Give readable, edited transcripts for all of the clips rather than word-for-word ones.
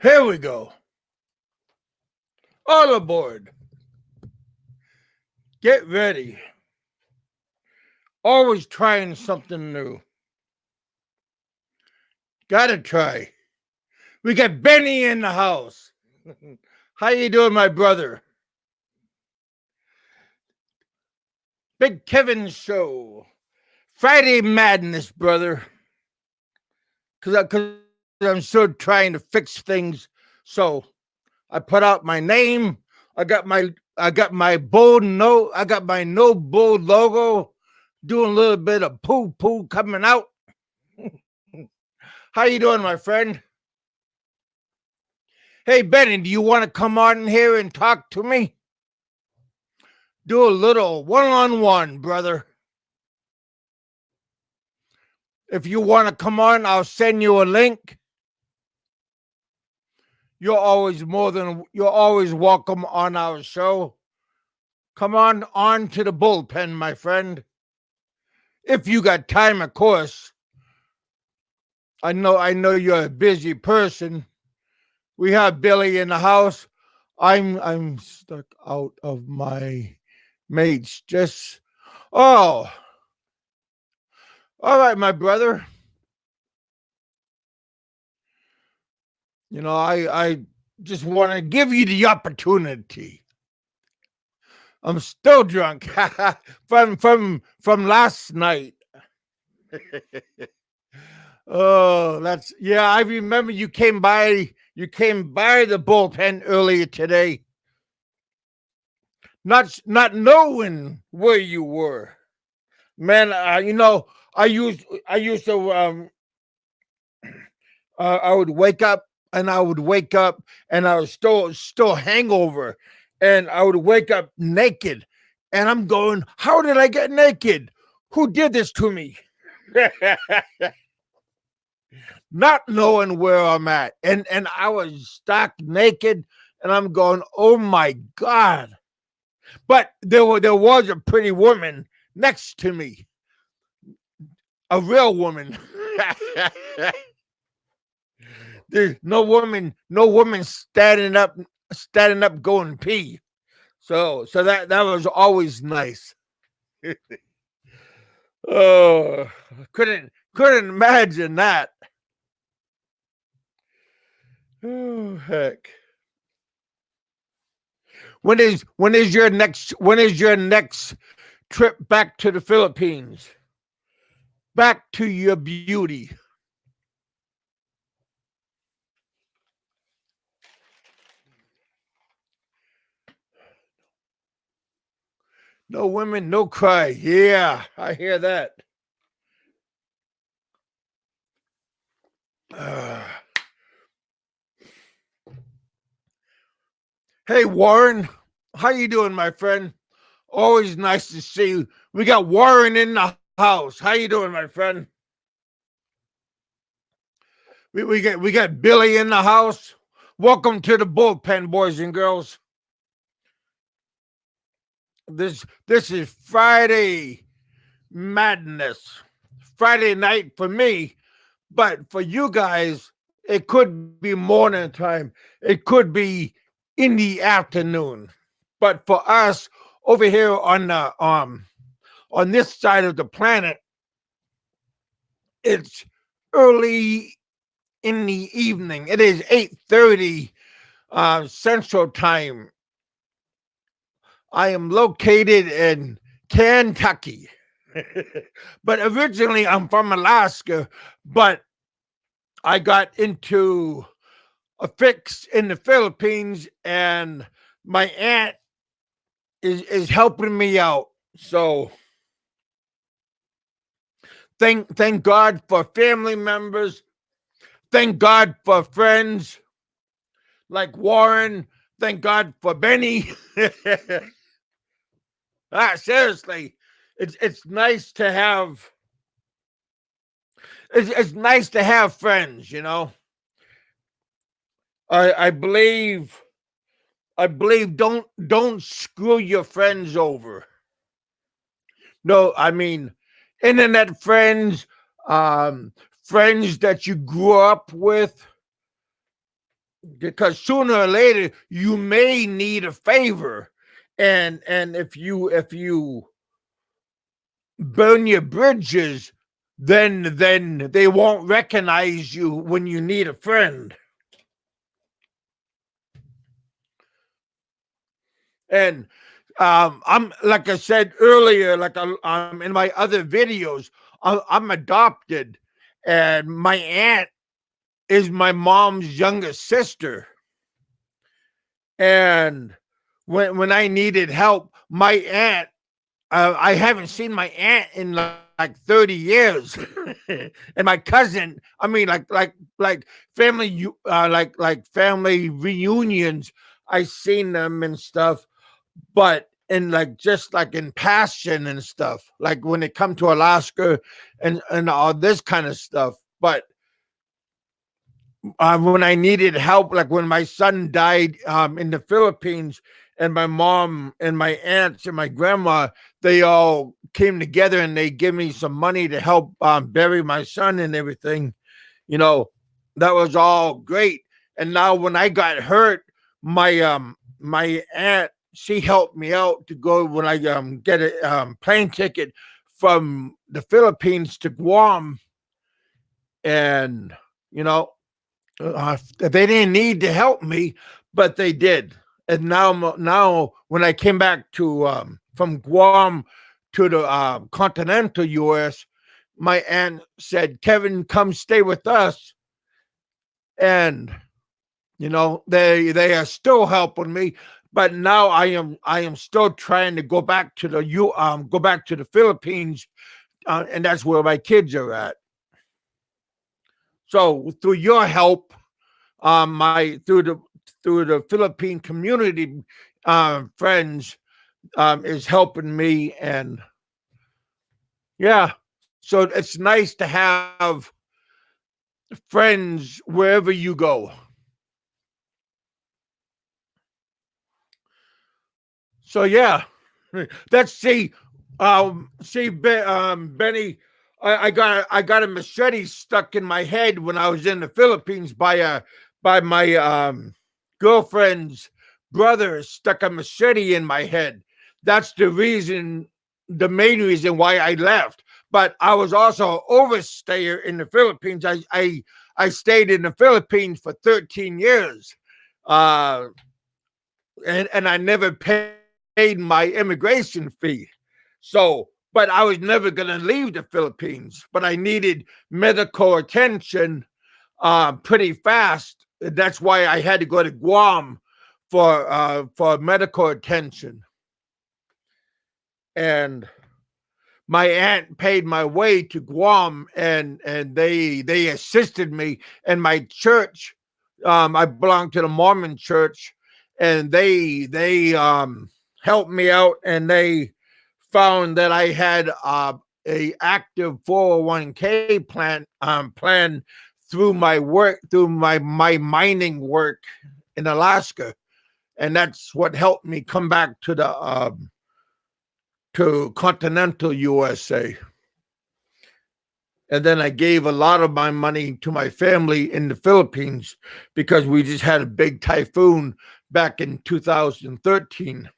Here we go. All aboard. Get ready. Always trying something new. Gotta try. We got Benny in the house. How you doing, my brother? BigKevin's show. Friday madness, brother. Because I'm still trying to fix things. So I put out my name. I got my bull no. I got my no bull logo. Doing a little bit of poo coming out. How you doing, my friend? Hey, Benny, do you want to come on here and talk to me? Do a little one-on-one, brother. If you want to come on, I'll send you a link. You're always welcome on our show. Come on to the BullPen, my friend. If you got time, of course. I know you're a busy person. We have Billy in the house. I'm stuck out of my mates. All right, my brother. You know, I just want to give you the opportunity. I'm still drunk from last night. Oh, I remember you came by the BullPen earlier today. Not knowing where you were. Man, I used to I would wake up and I was still hangover, and I would wake up naked, and I'm going, how did I get naked? Who did this to me? Not knowing where I'm at, and I was stark naked, and I'm going, oh my God. But there was a pretty woman next to me, a real woman. There's no woman standing up going pee. So that was always nice. Oh, couldn't imagine that. Oh, heck. When is your next trip back to the Philippines? Back to your beauty. No women, no cry. Yeah, I hear that. Hey, Warren, how you doing, my friend? Always nice to see you. We got Warren in the house. How you doing, my friend? We got Billy in the house. Welcome to the BullPen, boys and girls. This is Friday madness. Friday night for me, but for you guys, it could be morning time. It could be in the afternoon. But for us over here on this side of the planet, it's early in the evening. It is 8:30 Central Time. I am located in Kentucky. But originally I'm from Alaska, but I got into a fix in the Philippines, and my aunt is helping me out. So thank God for family members. Thank God for friends like Warren. Thank God for Benny. Seriously, it's nice to have. It's nice to have friends, you know. I believe don't screw your friends over. No, I mean internet friends, friends that you grew up with. because sooner or later you may need a favor, and if you burn your bridges, then they won't recognize you when you need a friend. And I'm, like I said earlier, like in my other videos, I'm adopted, and my aunt is my mom's youngest sister. And when I needed help, my aunt, I haven't seen my aunt in like 30 years. And my cousin, I mean, like family, like family reunions, I seen them and stuff, but in like just like in passion and stuff, like when it come to Alaska and all this kind of stuff. But when I needed help, like when my son died in the Philippines, and my mom and my aunts and my grandma, they all came together and they give me some money to help bury my son and everything. You know, that was all great. And now when I got hurt, my aunt, she helped me out to go when I get a plane ticket from the Philippines to Guam, and you know they didn't need to help me, but they did. And now when I came back to from Guam to the continental U.S., my aunt said, "Kevin, come stay with us." And they are still helping me, but now I am still trying to go back to the Philippines, and that's where my kids are at. So through your help, my through the Philippine community friends is helping me, and yeah, so it's nice to have friends wherever you go. So yeah, that's Benny. I got a machete stuck in my head when I was in the Philippines by my girlfriend's brother stuck a machete in my head. That's the main reason why I left. But I was also an overstayer in the Philippines. I stayed in the Philippines for 13 years. Uh, and I never paid my immigration fee. So, but I was never going to leave the Philippines, but I needed medical attention pretty fast. That's why I had to go to Guam for medical attention. And my aunt paid my way to Guam, and they assisted me. And my church, I belong to the Mormon church, and they helped me out, and they found that I had a active 401k plan through my work, through my mining work in Alaska, and that's what helped me come back to continental USA. And then I gave a lot of my money to my family in the Philippines because we just had a big typhoon back in 2013.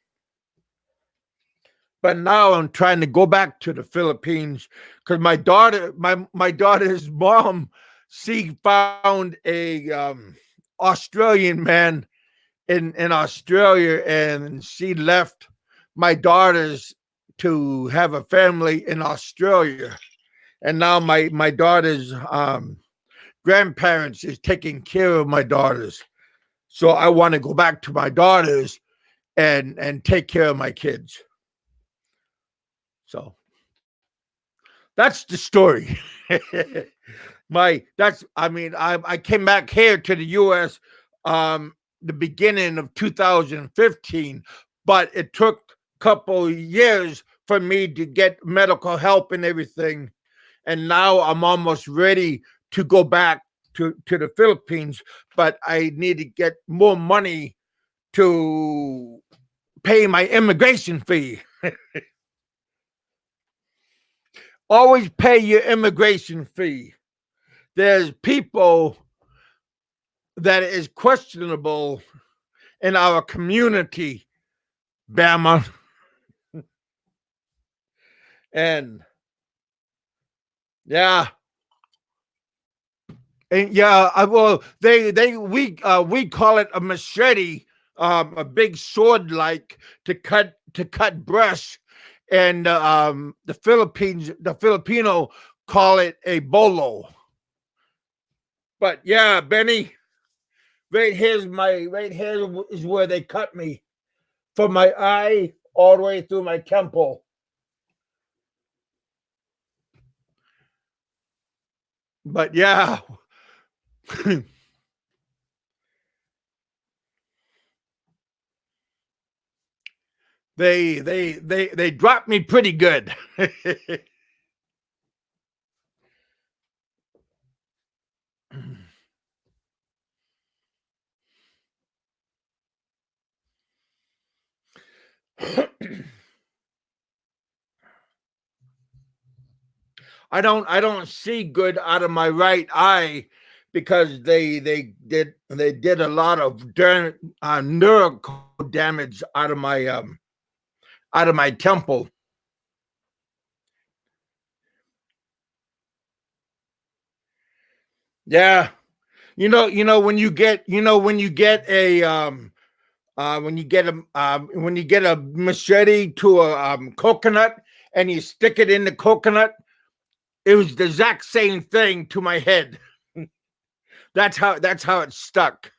But now I'm trying to go back to the Philippines because my daughter's mom, she found a Australian man in Australia, and she left my daughters to have a family in Australia. And now my daughter's grandparents is taking care of my daughters. So I want to go back to my daughters and take care of my kids. So that's the story. I came back here to the US the beginning of 2015, but it took a couple years for me to get medical help and everything. And now I'm almost ready to go back to the Philippines, but I need to get more money to pay my immigration fee. Always pay your immigration fee. There's people that is questionable in our community, Bama. And yeah, and yeah, well, we call it a machete, a big sword like to cut brush, and the Filipino call it a bolo. But yeah, Benny, right here is where they cut me from my eye all the way through my temple. But yeah, they dropped me pretty good. I don't see good out of my right eye because they did a lot of neural damage out of my temple. Yeah, when you get a when you get a machete to a coconut and you stick it in the coconut, it was the exact same thing to my head. That's how it stuck.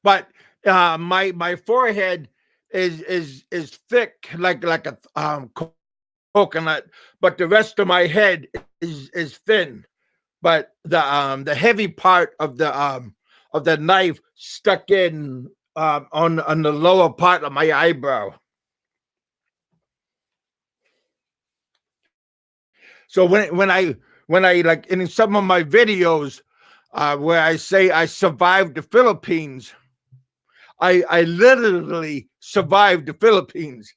But my forehead is thick like a coconut, but the rest of my head is thin. But the heavy part of the knife stuck in on the lower part of my eyebrow. So when I like in some of my videos where I say I survived the Philippines, I literally survived the Philippines.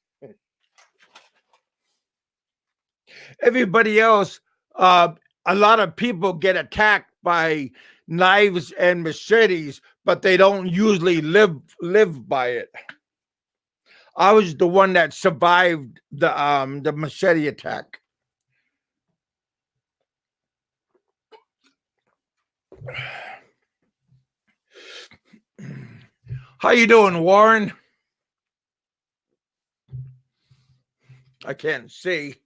Everybody else, uh, a lot of people get attacked by knives and machetes, but they don't usually live by it. I was the one that survived the machete attack. How you doing, Warren? I can't see.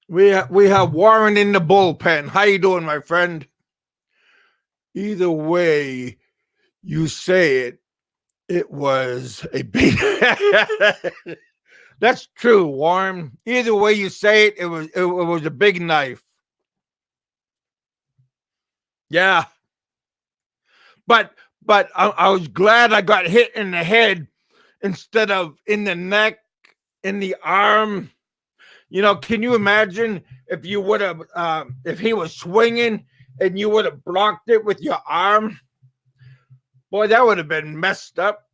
We have Warren in the bullpen. How you doing, my friend? Either way you say it, it was a big. That's true, Warren. Either way you say it, it was a big knife. Yeah, but I was glad I got hit in the head instead of in the neck, in the arm. Can you imagine if you would have, if he was swinging and you would have blocked it with your arm? Boy, that would have been messed up.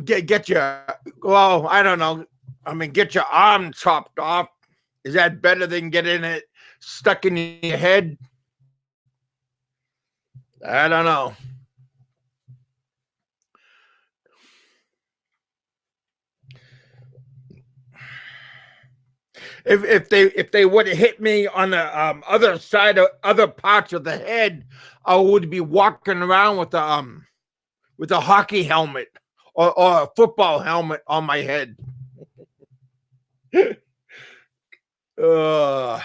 Get your, well, I don't know. I mean, get your arm chopped off. Is that better than getting it stuck in your head? I don't know. If they would have hit me on the other side of other parts of the head, I would be walking around with a hockey helmet or a football helmet on my head. uh,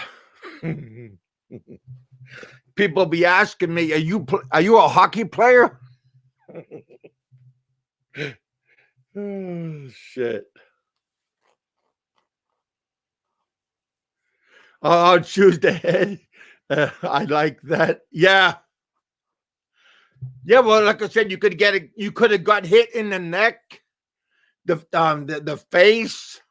People be asking me, "Are you a hockey player?" Oh, shit. I'll choose the head. I like that. Yeah. Yeah, well, like I said, you could have got hit in the neck, the face,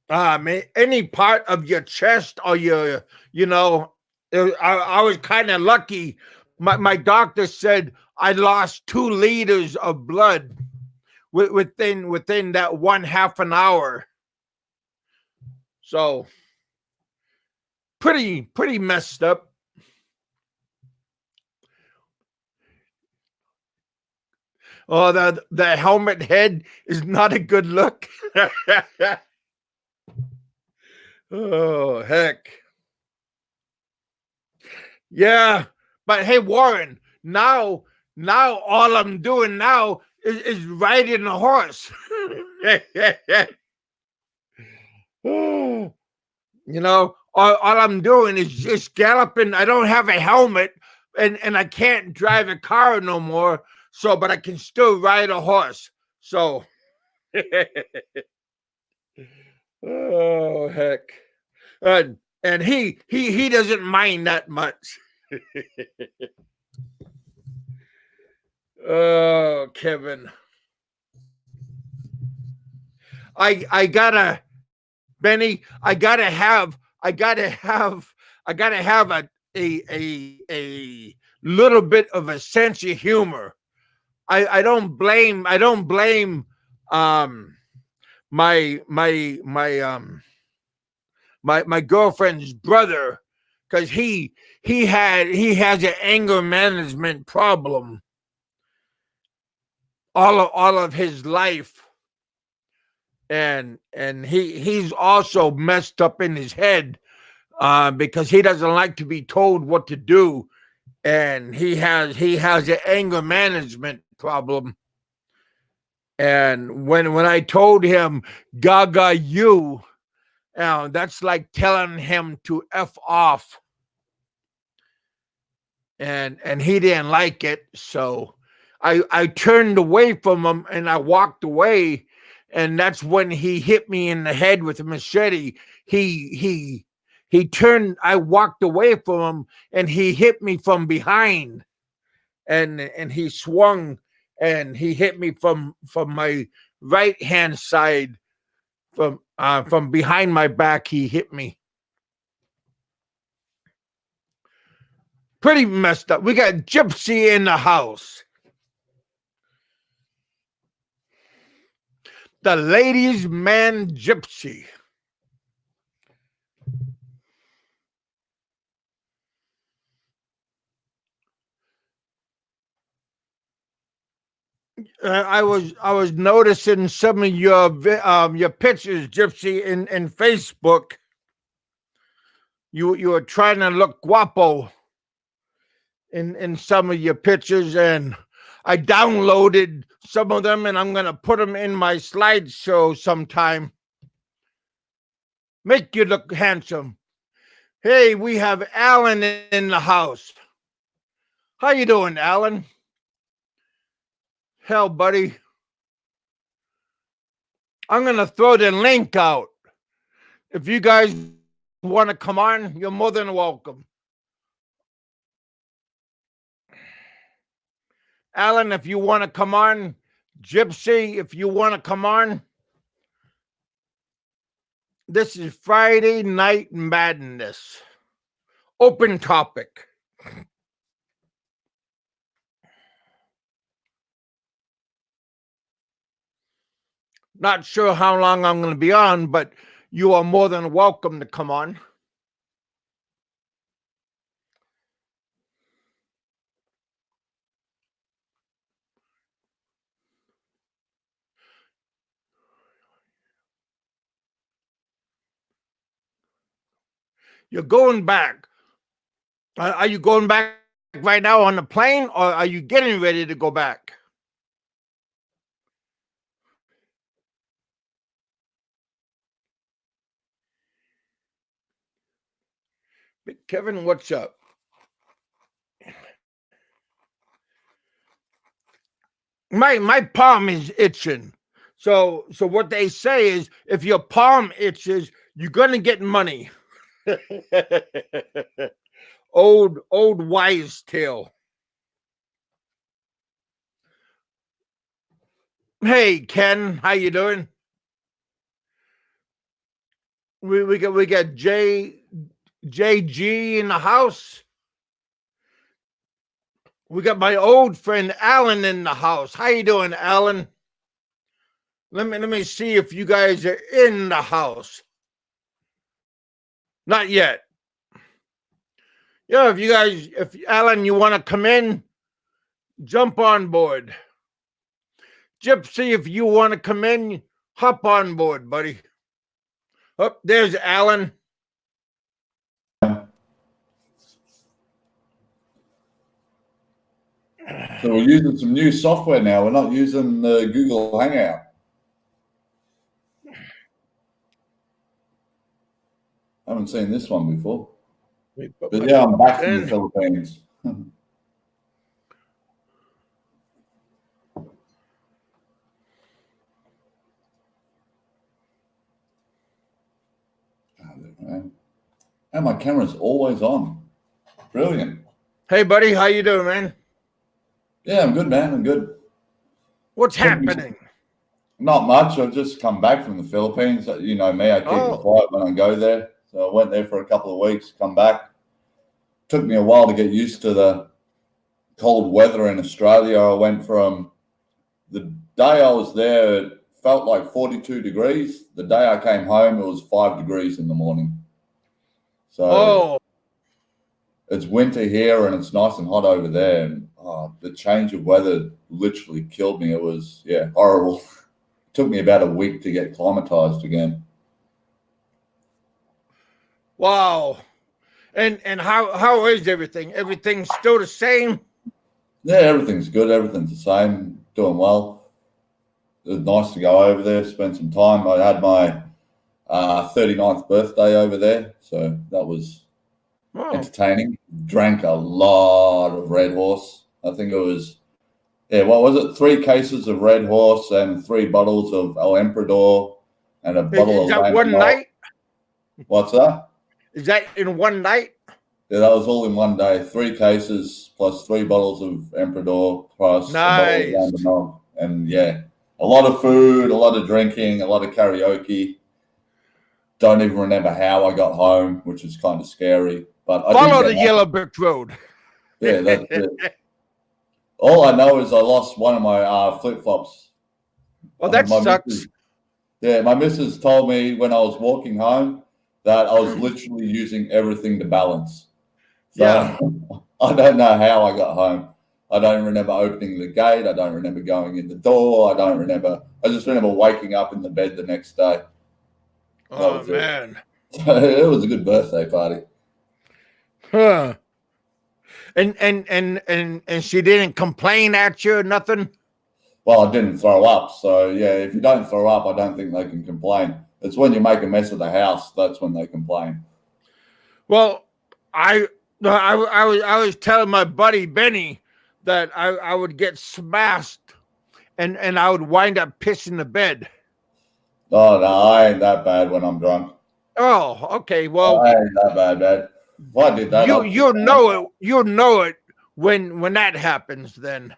any part of your chest or you know, I was kind of lucky. My doctor said I lost 2 liters of blood within that one half an hour. So pretty messed up. Oh, the helmet head is not a good look. Oh, heck. Yeah. But hey, Warren, now all I'm doing now is riding a horse. You know, all I'm doing is just galloping. I don't have a helmet and I can't drive a car no more. So, but I can still ride a horse. So, oh, heck. And he doesn't mind that much. Oh, Kevin. I gotta, Benny, I gotta have a little bit of a sense of humor. I don't blame um my girlfriend's brother, because he has an anger management problem all of his life, and he's also messed up in his head, because he doesn't like to be told what to do, and he has an anger management problem. And when I told him, Gaga, that's like telling him to F off. And he didn't like it. So I turned away from him and I walked away. And that's when he hit me in the head with a machete. He turned, I walked away from him and he hit me from behind. And he swung and he hit me from my right hand side, from behind my back. He hit me. Pretty messed up. We got Gypsy in the house. The ladies' man Gypsy. I was noticing some of your pictures, Gypsy, in Facebook. You were trying to look guapo in some of your pictures, and I downloaded some of them, and I'm gonna put them in my slideshow sometime. Make you look handsome. Hey, we have Alan in the house. How you doing, Alan? Hell, buddy. I'm gonna throw the link out. If you guys want to come on, you're more than welcome. Alan, if you want to come on, Gypsy, if you want to come on. This is Friday Night Madness. Open topic. Not sure how long I'm going to be on, but you are more than welcome to come on. You're going back. Are you going back right now on the plane, or are you getting ready to go back? Big Kevin, what's up? My palm is itching. So what they say is, if your palm itches, you're gonna get money. old wise tale. Hey Ken, how you doing? We got JG in the house. We got my old friend Alan in the house. How you doing, Alan? Let me see if you guys are in the house. Not yet. Yeah, if Alan, you want to come in, jump on board. Gypsy, if you want to come in, hop on board, buddy. Oh, there's Alan. So we're using some new software now. We're not using the Google Hangout. I haven't seen this one before. But yeah, I'm back from the Philippines. And my camera's always on. Brilliant. Hey, buddy, how you doing, man? Yeah, I'm good, man. I'm good. What's happening? Not much. I've just come back from the Philippines. You know me, I keep it quiet when I go there. So I went there for a couple of weeks, come back. Took me a while to get used to the cold weather in Australia. I went from the day I was there, it felt like 42 degrees. The day I came home, it was 5 degrees in the morning. So it's winter here and it's nice and hot over there. And the change of weather literally killed me. It was, horrible. It took me about a week to get climatized again. Wow. And how is everything? Everything's still the same? Yeah, everything's good. Everything's the same. Doing well. It was nice to go over there, spend some time. I had my 39th birthday over there, so that was entertaining. Drank a lot of Red Horse. I think it was, what was it? 3 cases of Red Horse and 3 bottles of El Emperador and a bottle of that one night? What's that? Is that in one night? Yeah, that was all in one day. 3 cases plus 3 bottles of Emperador plus a bottle of Lambanog. And a lot of food, a lot of drinking, a lot of karaoke. Don't even remember how I got home, which is kind of scary. But I follow the yellow brick road. Yeah, that's it. All I know is I lost one of my flip-flops. Well, that sucks. My missus told me when I was walking home that I was literally using everything to balance. So I don't know how I got home. I don't remember opening the gate. I don't remember going in the door. I just remember waking up in the bed the next day. Oh, man. It was a good birthday party. Huh. And she didn't complain at you or nothing? Well, I didn't throw up. So, if you don't throw up, I don't think they can complain. It's when you make a mess of the house, that's when they complain. Well, I was telling my buddy Benny that I would get smashed and I would wind up pissing the bed. Oh, no, I ain't that bad when I'm drunk. Oh, okay. Well, I ain't that bad, man. Well, I did that. You'll know it when that happens then.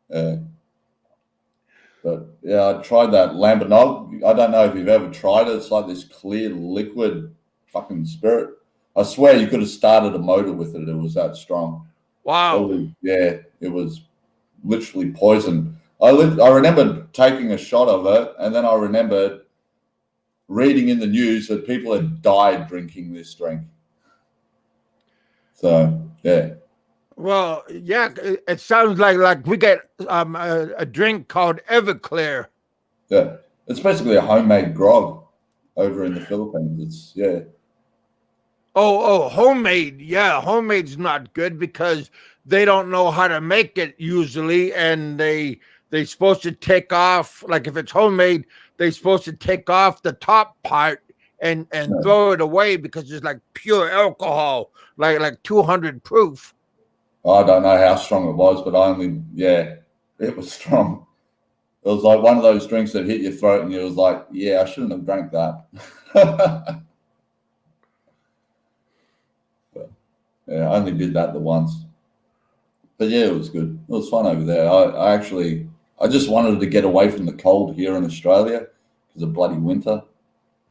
Yeah. But I tried that Lambanog. I don't know if you've ever tried it. It's like this clear liquid fucking spirit. I swear you could have started a motor with it. It was that strong. Wow. It was literally poison. I remember taking a shot of it, and then I remembered reading in the news that people had died drinking this drink. So, yeah. Well, yeah, it sounds like we get a drink called Everclear. Yeah, it's basically a homemade grog over in the Philippines. It's Oh, homemade. Yeah, homemade's not good because they don't know how to make it usually, and they're supposed to take off, like if it's homemade, they're supposed to take off the top part and throw it away because it's like pure alcohol, like 200 proof. I don't know how strong it was, but it was strong. It was like one of those drinks that hit your throat and you was like, I shouldn't have drank that. But, I only did that the once. But it was good. It was fun over there. I just wanted to get away from the cold here in Australia because of bloody winter.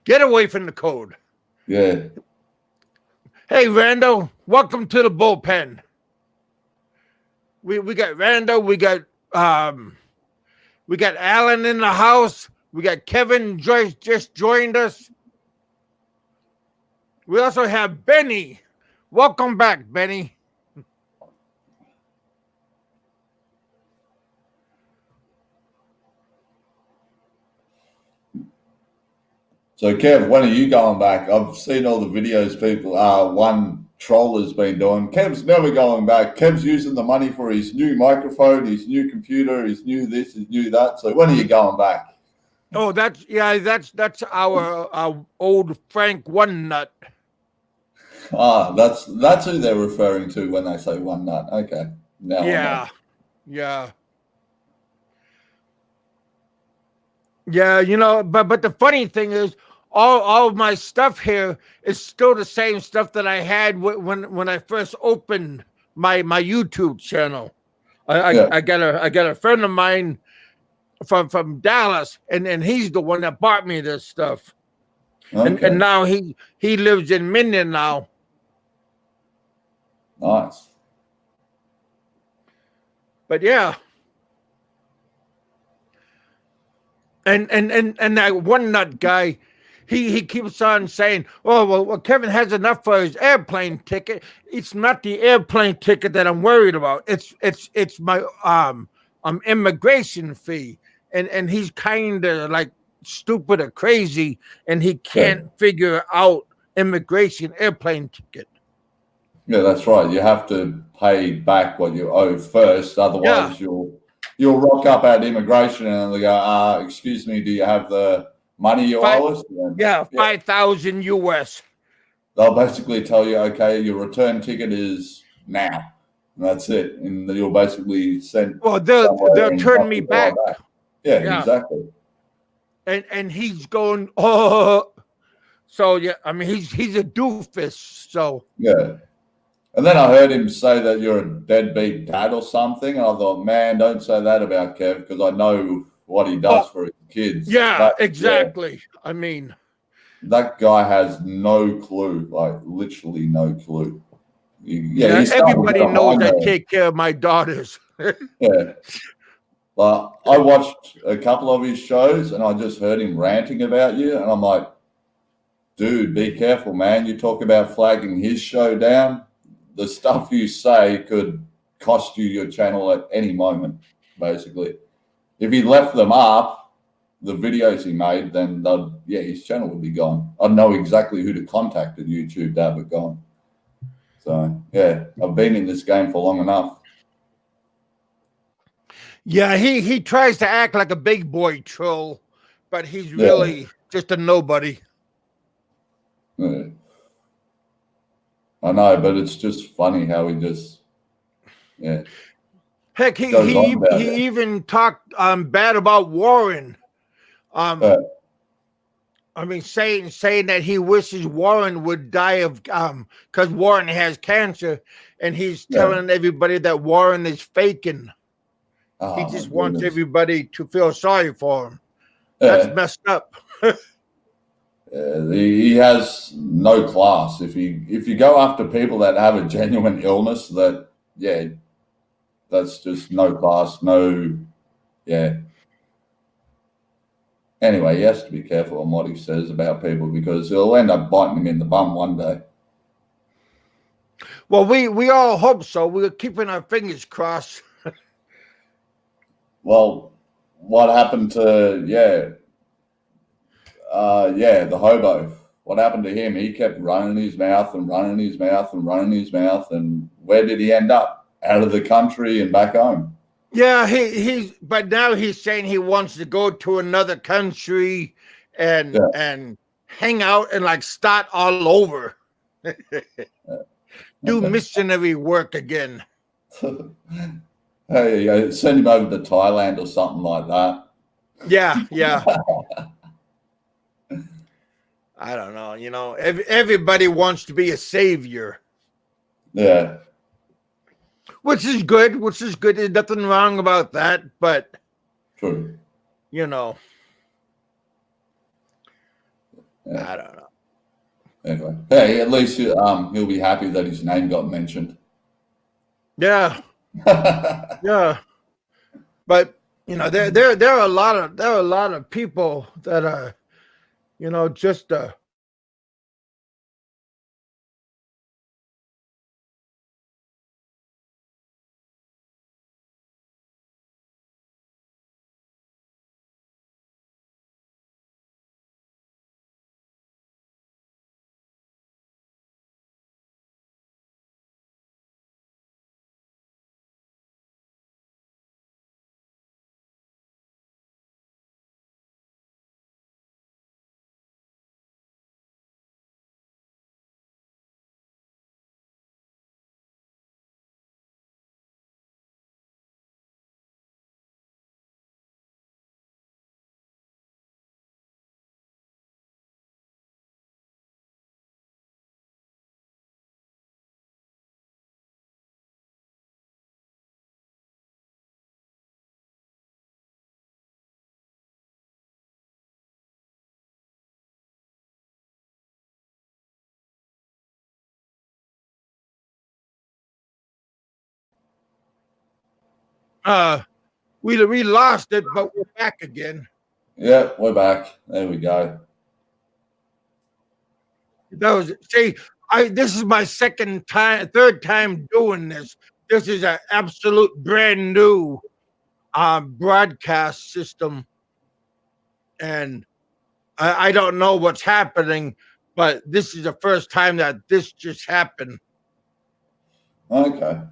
Get away from the cold. Yeah. Hey, Rando, welcome to the BullPen. We got Rando, we got Alan in the house. We got Kevin Joyce just joined us. We also have Benny. Welcome back, Benny. So, Kev, when are you going back? I've seen all the videos people, one troller's been doing. Kev's never going back. Kev's using the money for his new microphone, his new computer, his new this, his new that. So, when are you going back? Oh, that's our old Frank One Nut. That's who they're referring to when they say one nut. Okay, now I know. Yeah. But the funny thing is, all of my stuff here is still the same stuff that I had when I first opened my YouTube channel. I got a friend of mine from Dallas, and he's the one that bought me this stuff. Okay. And now he lives in Minden now. Nice. But yeah. And that one nut guy, he keeps on saying, "Oh well, Kevin has enough for his airplane ticket." It's not the airplane ticket that I'm worried about. It's my immigration fee, and he's kind of like stupid or crazy, and he can't figure out immigration airplane ticket. Yeah, that's right. You have to pay back what you owe first, otherwise you'll rock up at immigration and they go, excuse me, do you have the money you owe us? Yeah, 5,000 US. They'll basically tell you, okay, your return ticket is now. And that's it. And you'll basically send. Well, they'll turn me back. Yeah, exactly. And he's going, oh. So yeah, I mean he's a doofus. So yeah. And then I heard him say that you're a deadbeat dad or something. And I thought, man, don't say that about Kev because I know what he does for his kids. Yeah, exactly. Yeah. I mean, that guy has no clue, like literally no clue. Everybody knows I take care of my daughters. Yeah. But I watched a couple of his shows and I just heard him ranting about you. And I'm like, dude, be careful, man. You talk about flagging his show down. The stuff you say could cost you your channel at any moment, basically. If he left them up, the videos he made, then his channel would be gone. I'd know exactly who to contact at YouTube to have it gone. So, yeah, I've been in this game for long enough. Yeah, he tries to act like a big boy troll, but he's really just a nobody. Yeah. I know, but it's just funny how he just, Heck, he even talked bad about Warren. I mean, saying that he wishes Warren would die of because Warren has cancer, and he's telling everybody that Warren is faking. He just wants everybody to feel sorry for him. That's messed up. He has no class. If you go after people that have a genuine illness, that's just no class. Anyway, he has to be careful on what he says about people because he'll end up biting him in the bum one day. Well, we all hope so. We're keeping our fingers crossed. Well, what happened to the hobo? What happened to him? He kept running his mouth and running his mouth and running his mouth, and where did he end up? Out of the country and back home. Yeah, but now he's saying he wants to go to another country and hang out and like start all over. Do missionary work again. Hey, send him over to Thailand or something like that. Yeah. I don't know. Everybody wants to be a savior. Yeah. Which is good. There's nothing wrong about that. But, true. I don't know. Anyway, hey, at least he'll be happy that his name got mentioned. Yeah. Yeah. But there are a lot of people that are just We lost it, but we're back again. Yeah, we're back. There we go. This is my third time doing this. This is an absolute brand new broadcast system, and I don't know what's happening, but this is the first time that this just happened. Okay.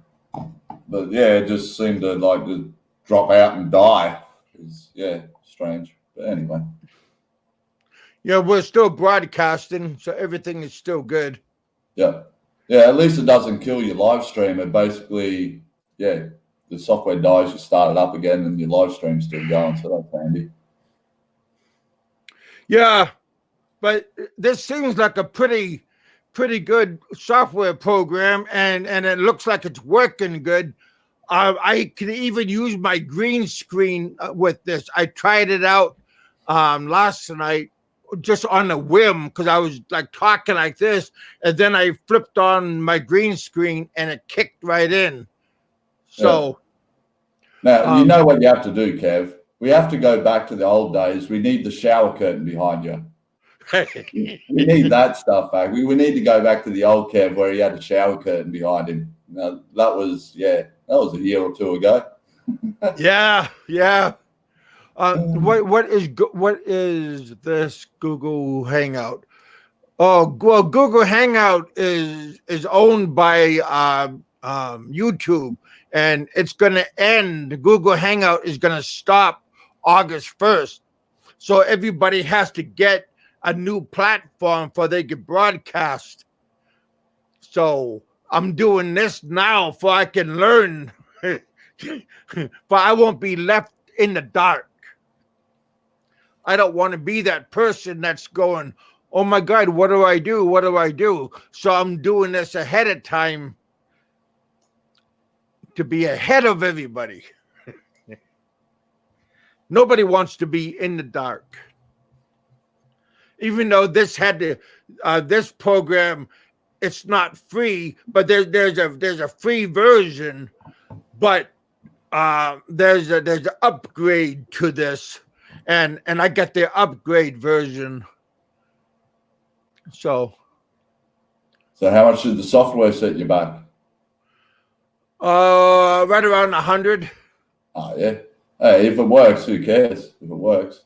But yeah, it just seemed to like just drop out and die. Yeah, strange. But anyway. Yeah, we're still broadcasting, so everything is still good. Yeah. Yeah, at least it doesn't kill your live stream. It basically, yeah, the software dies, you start it up again, and your live stream's still going. So that's handy. Yeah, but this seems like a pretty good software program, and it looks like it's working good. I can even use my green screen with this. I tried it out last night just on a whim because I was like talking like this, and then I flipped on my green screen and it kicked right in. So now you know what you have to do, Kev. We have to go back to the old days. We need the shower curtain behind you. We need that stuff back. We need to go back to the old Kev where he had a shower curtain behind him. Now, that was a year or two ago. yeah. What is this Google Hangout? Oh, well, Google Hangout is owned by YouTube, and it's going to end. Google Hangout is going to stop August 1st. So everybody has to get a new platform for they can broadcast. So I'm doing this now for I can learn, but I won't be left in the dark. I don't want to be that person that's going, oh my God, what do I do? What do I do? So I'm doing this ahead of time to be ahead of everybody. Nobody wants to be in the dark. Even though this program, it's not free, but there's a free version, but there's an upgrade to this, and I got the upgrade version. So how much did the software set you back? Right around 100. Oh yeah. Hey, if it works, who cares? If it works.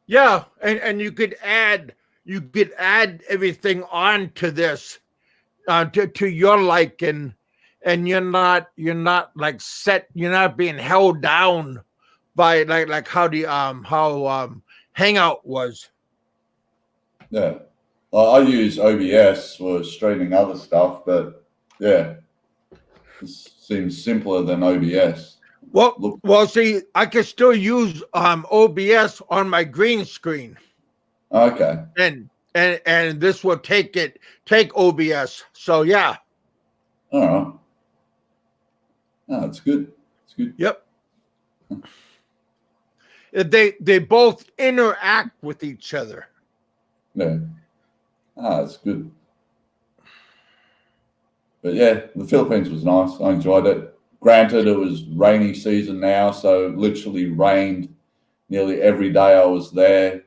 Yeah, and you could add everything onto this to your liking, and you're not like set. You're not being held down by like how the Hangout was. Yeah, I use OBS for streaming other stuff, but yeah, this seems simpler than OBS. Well, see, I can still use OBS on my green screen. Okay. And this will take OBS. So yeah. All right. No, it's good. It's good. Yep. They both interact with each other. Yeah. That's good. But yeah, the Philippines was nice. I enjoyed it. Granted, it was rainy season now, so it literally rained nearly every day I was there.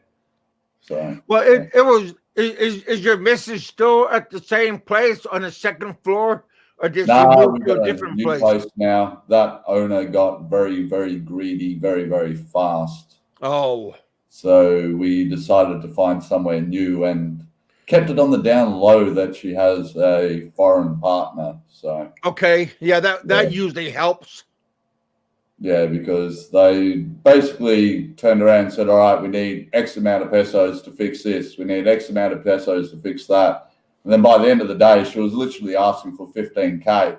So well, it was. Is your missus still at the same place on the second floor, or did she move to a different place now? That owner got very, very greedy, very, very fast. Oh, so we decided to find somewhere new and kept it on the down low that she has a foreign partner. So okay, yeah, that usually helps. Yeah, because they basically turned around and said, all right, we need X amount of pesos to fix this. We need X amount of pesos to fix that. And then by the end of the day, she was literally asking for 15K.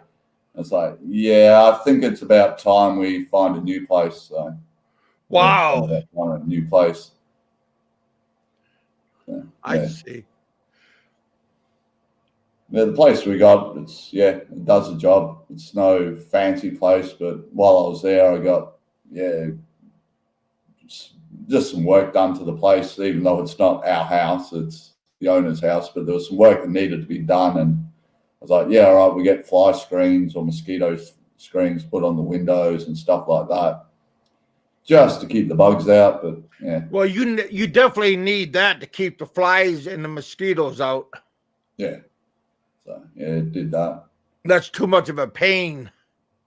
It's like, yeah, I think it's about time we find a new place. So, wow. Find a new place. So, I see. Yeah, the place we got, it does the job. It's no fancy place, but while I was there, I got, just some work done to the place, even though it's not our house, it's the owner's house, but there was some work that needed to be done. And I was like, yeah, all right, we get fly screens or mosquito screens put on the windows and stuff like that, just to keep the bugs out. But yeah. Well, you definitely need that to keep the flies and the mosquitoes out. Yeah. So yeah, it did that. That's too much of a pain.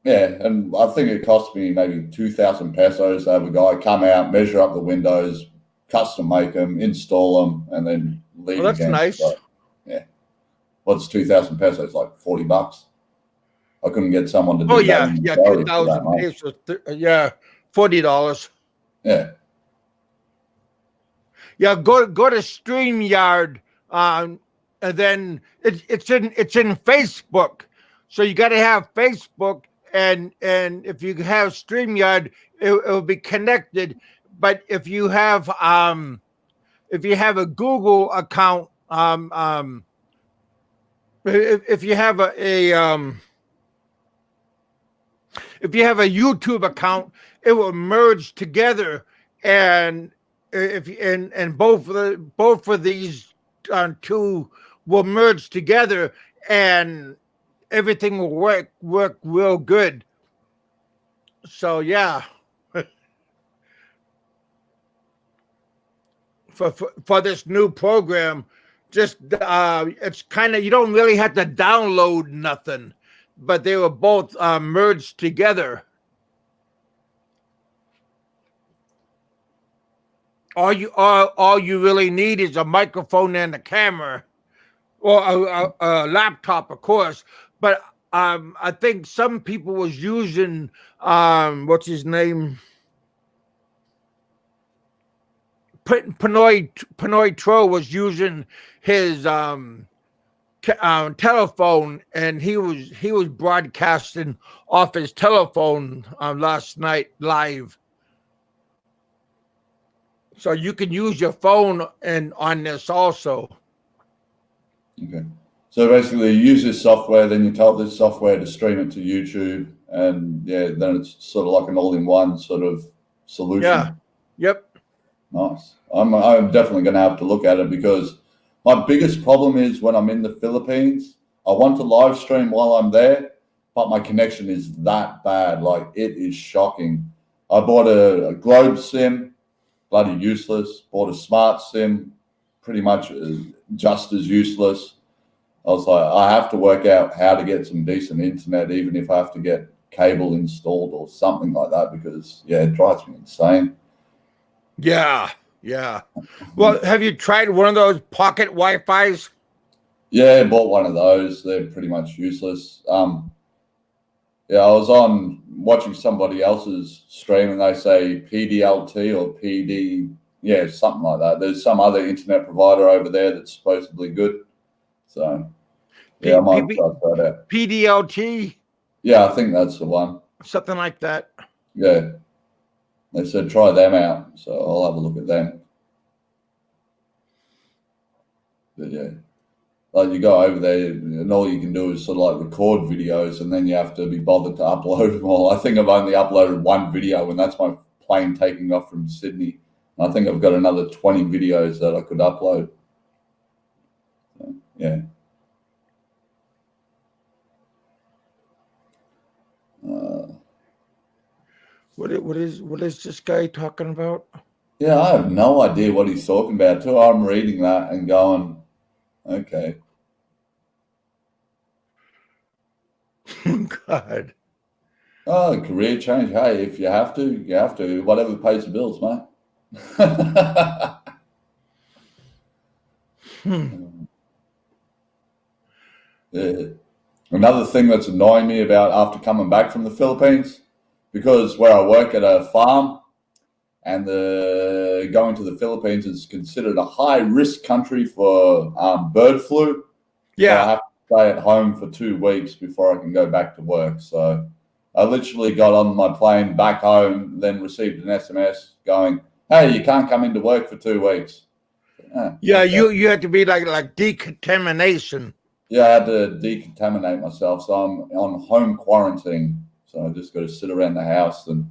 Yeah, and I think it cost me maybe 2,000 pesos to have a guy come out, measure up the windows, custom make them, install them, and then leave Well, that's again. nice. So, yeah. What's 2,000 pesos? Like $40. I couldn't get someone to do that. Yeah, in 2,000 pesos. Yeah, $40. Yeah. Yeah, go to StreamYard, and then it's in Facebook. So you got to have Facebook, and if you have StreamYard, it'll be connected. But if you have a Google account, if you have if you have a YouTube account, it will merge together, and both of these two will merge together, and everything will work real good. So yeah, for this new program, just it's kind of, you don't really have to download nothing, but they were both merged together. All you really need is a microphone and a camera, or a laptop, of course. But I think some people was using what's his name, Pinoy Tro was using his telephone, and he was broadcasting off his telephone last night live. So you can use your phone and on this also. Okay. So basically, you use this software, then you tell this software to stream it to YouTube, and yeah, then it's sort of like an all-in-one sort of solution. Yeah. Yep. Nice. I'm definitely going to have to look at it, because my biggest problem is when I'm in the Philippines, I want to live stream while I'm there, but my connection is that bad. Like, it is shocking. I bought a Globe SIM. Bloody useless. Bought a smart SIM, pretty much just as useless. I was like, I have to work out how to get some decent internet, even if I have to get cable installed or something like that, because yeah, it drives me insane. Yeah. Well, have you tried one of those pocket Wi-Fis? Yeah, I bought one of those. They're pretty much useless. Yeah, I was on watching somebody else's stream, and they say PDLT or PD, yeah, something like that. There's some other internet provider over there that's supposedly good. So, yeah, I might try that out. PDLT? Yeah, I think that's the one. Something like that. Yeah. They said try them out, so I'll have a look at them. But yeah. Like, you go over there and all you can do is sort of like record videos, and then you have to be bothered to upload them all. I think I've only uploaded one video, and that's my plane taking off from Sydney. And I think I've got another 20 videos that I could upload. So, yeah. What is this guy talking about? Yeah, I have no idea what he's talking about too. I'm reading that and going, okay. God. Oh, career change. Hey, if you have to, you have to. Whatever pays the bills, mate. Yeah. Another thing that's annoying me about after coming back from the Philippines, because where I work at a farm, and going to the Philippines is considered a high-risk country for bird flu. Yeah. So I have to stay at home for 2 weeks before I can go back to work. So I literally got on my plane back home, then received an SMS going, hey, you can't come into work for 2 weeks. Yeah, okay. you have to be like decontamination. Yeah, I had to decontaminate myself. So I'm on home quarantine. So I just got to sit around the house, and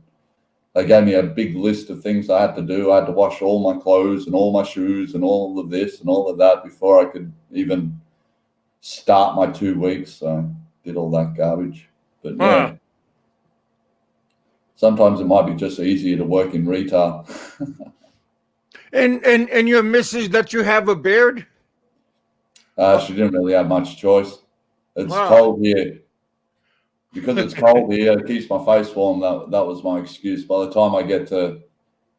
they gave me a big list of things I had to do. I had to wash all my clothes and all my shoes and all of this and all of that before I could even start my 2 weeks. So I did all that garbage. But yeah, sometimes it might be just easier to work in retail. And your missus let you have a beard? She didn't really have much choice. It's Wow. cold here. Because it's cold here, it keeps my face warm. That was my excuse. By the time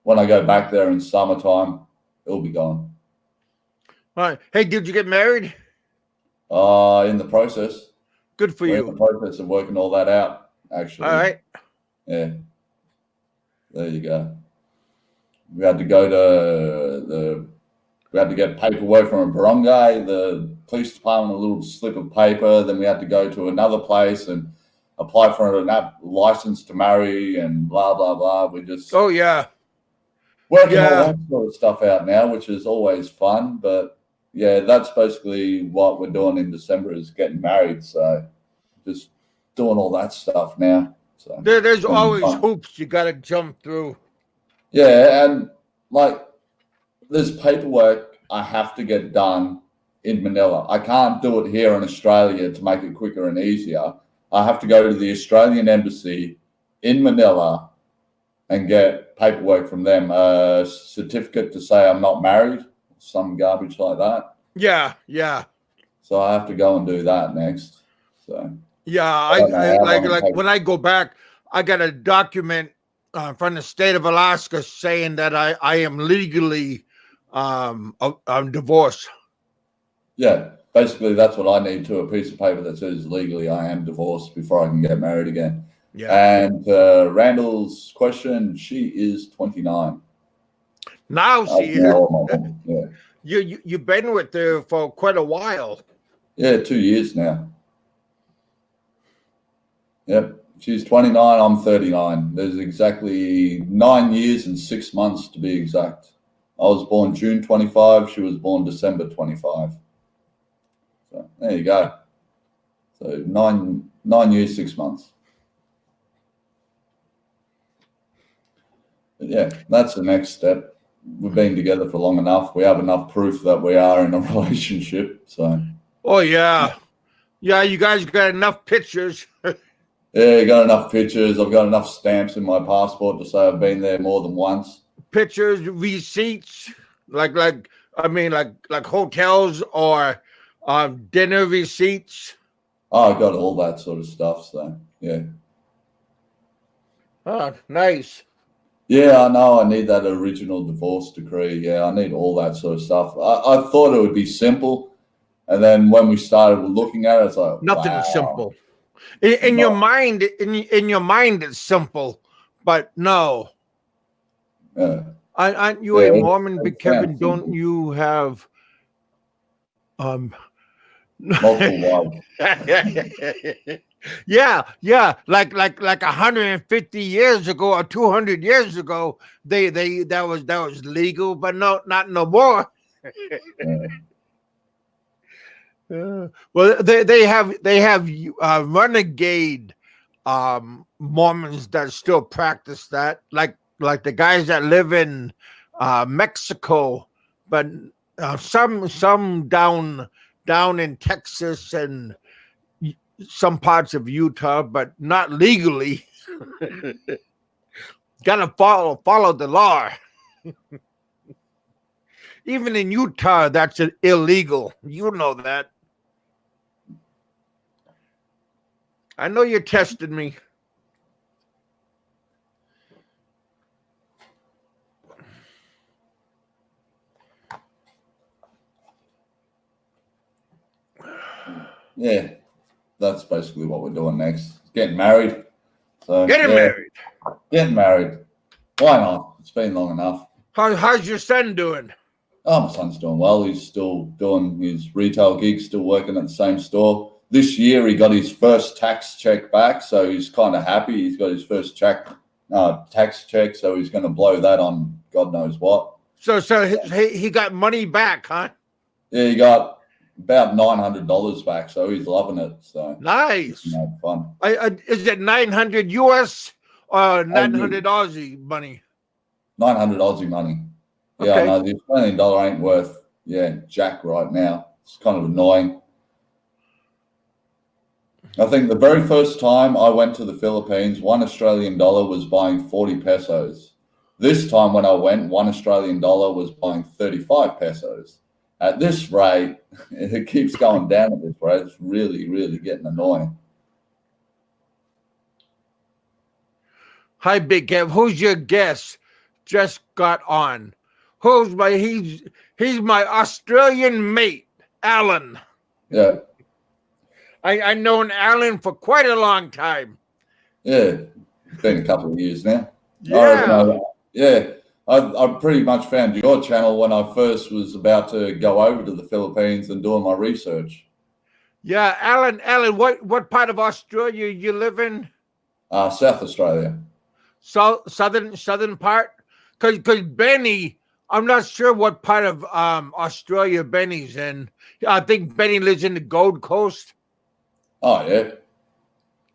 when I go back there in summertime, it'll be gone. All right. Hey, did you get married? In the process. Good for We're you. in the process of working all that out, actually. All right. Yeah. There you go. We had to go to we had to get paperwork from a barangay, the police department, a little slip of paper. Then we had to go to another place and apply for an license to marry and blah, blah, blah. We just Oh, yeah. working all that sort of stuff out now, which is always fun. But yeah, that's basically what we're doing in December is getting married. So just doing all that stuff now. So There's always hoops you got to jump through. Yeah, and like there's paperwork I have to get done in Manila. I can't do it here in Australia to make it quicker and easier. I have to go to the Australian embassy in Manila and get paperwork from them, a certificate to say I'm not married, some garbage like that. Yeah, yeah. So I have to go and do that next. So yeah, I like when I go back, I got a document from the state of Alaska saying that I am legally I'm divorced. Yeah, basically that's what I need too, a piece of paper that says legally I am divorced before I can get married again. Yeah. And Randall's question, she is 29. Now she is. Yeah. You've been with her for quite a while. Yeah, 2 years now. Yep. She's 29, I'm 39. There's exactly 9 years and 6 months to be exact. I was born June 25. She was born December 25. So there you go. So 9 years, 6 months. But yeah, that's the next step. We've been together for long enough. We have enough proof that we are in a relationship. So. Oh yeah, yeah. You guys got enough pictures. Yeah, got enough pictures. I've got enough stamps in my passport to say I've been there more than once. Pictures, receipts, like hotels or dinner receipts. Oh, I got all that sort of stuff. So yeah. Oh, nice. Yeah, I know. I need that original divorce decree. Yeah, I need all that sort of stuff. I thought it would be simple, and then when we started looking at it, it's like nothing simple. In your mind, in your mind, it's simple, but no. Yeah. Aren't you a Mormon, Big Kevin? Don't you have multiple wives? Yeah, like 150 years ago or 200 years ago, that was legal, but not no more. Well, they have renegade Mormons that still practice that, like the guys that live in Mexico, but some down in Texas and some parts of Utah, but not legally. Gotta follow the law. Even in Utah, that's illegal. You know that. I know you're testing me. Yeah, that's basically what we're doing next. Getting married. So Getting married. Why not? It's been long enough. How's your son doing? Oh, my son's doing well. He's still doing his retail gig, still working at the same store. This year, he got his first tax check back, so he's kind of happy. He's got his first tax check, so he's going to blow that on God knows what. So he got money back, huh? Yeah, he got about $900 back, so he's loving it. So nice, fun. Is it 900 US or 900 Aussie money? 900 Aussie money. Yeah, okay. I know the Australian dollar ain't worth jack right now. It's kind of annoying. I think the very first time I went to the Philippines, 1 Australian dollar was buying 40 pesos. This time when I went, 1 Australian dollar was buying 35 pesos. At this rate, it keeps going down at this rate. It's really, really getting annoying. Hi, Big Kev. Who's your guest? Just got on. Who's my? He's my Australian mate, Alan. Yeah. I known Alan for quite a long time. Yeah. It's been a couple of years now. Yeah. I pretty much found your channel when I first was about to go over to the Philippines and doing my research. Yeah, Alan, what part of Australia you live in? South Australia. Southern part? Because Benny, I'm not sure what part of Australia Benny's in. I think Benny lives in the Gold Coast. Oh, yeah.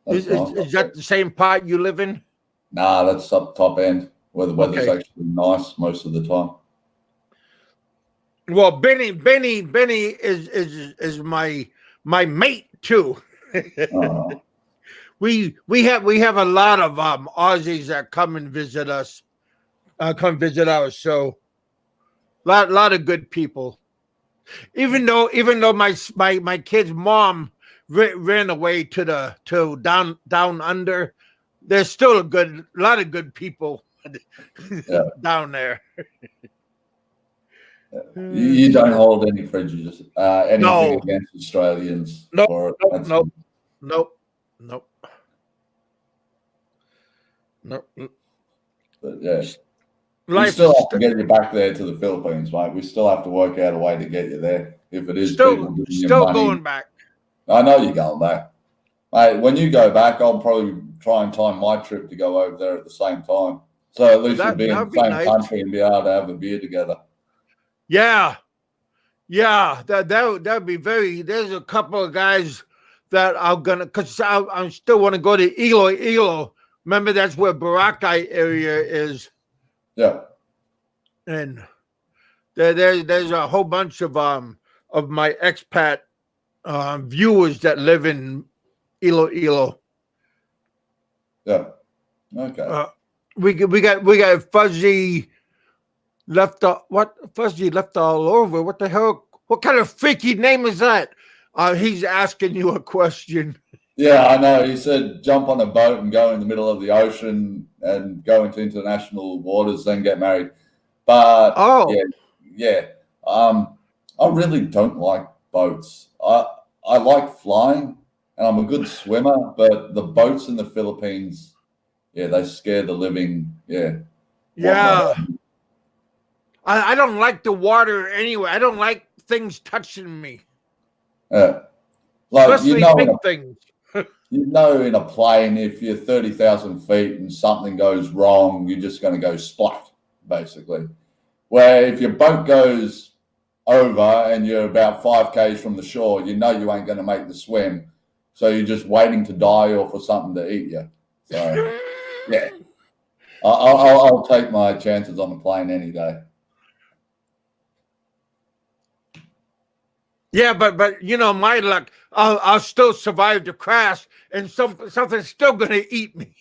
Is that the same part you live in? Nah, that's up top end where the weather's actually nice most of the time. Well, Benny is my mate too. We have a lot of Aussies that come and visit us, come visit our show. Lot of good people. Even though my kid's mom ran away to down under, there's still a lot of good people down there. You don't hold any prejudice, anything against Australians? Nope. But yeah, we still have to get you back there to the Philippines, mate. We still have to work out a way to get you there. If it is people giving you money, going back. I know you're going back, mate. When you go back, I'll probably try and time my trip to go over there at the same time. So at least we'll be in the same country and be able to have a beer together. Yeah, that'd be very. There's a couple of guys that I'm gonna, because I still want to go to Ilo. Remember, that's where Boracay area is. Yeah, and there's a whole bunch of my expat viewers that live in Ilo. Yeah. Okay. We got Fuzzy left Fuzzy left all over. What the hell? What kind of freaky name is that? He's asking you a question. Yeah, I know. He said jump on a boat and go in the middle of the ocean and go into international waters, then get married. But I really don't like boats. I like flying and I'm a good swimmer, but the boats in the Philippines, they scare the living. Yeah. I don't like the water anyway. I don't like things touching me. Yeah. Like, especially big things. In a plane, if you're 30,000 feet and something goes wrong, you're just going to go splat, basically. Where if your boat goes over and you're about 5 k's from the shore, you ain't going to make the swim. So you're just waiting to die or for something to eat you. So, yeah. I'll take my chances on the plane any day. Yeah, but my luck, I'll still survive the crash, and something's still gonna eat me.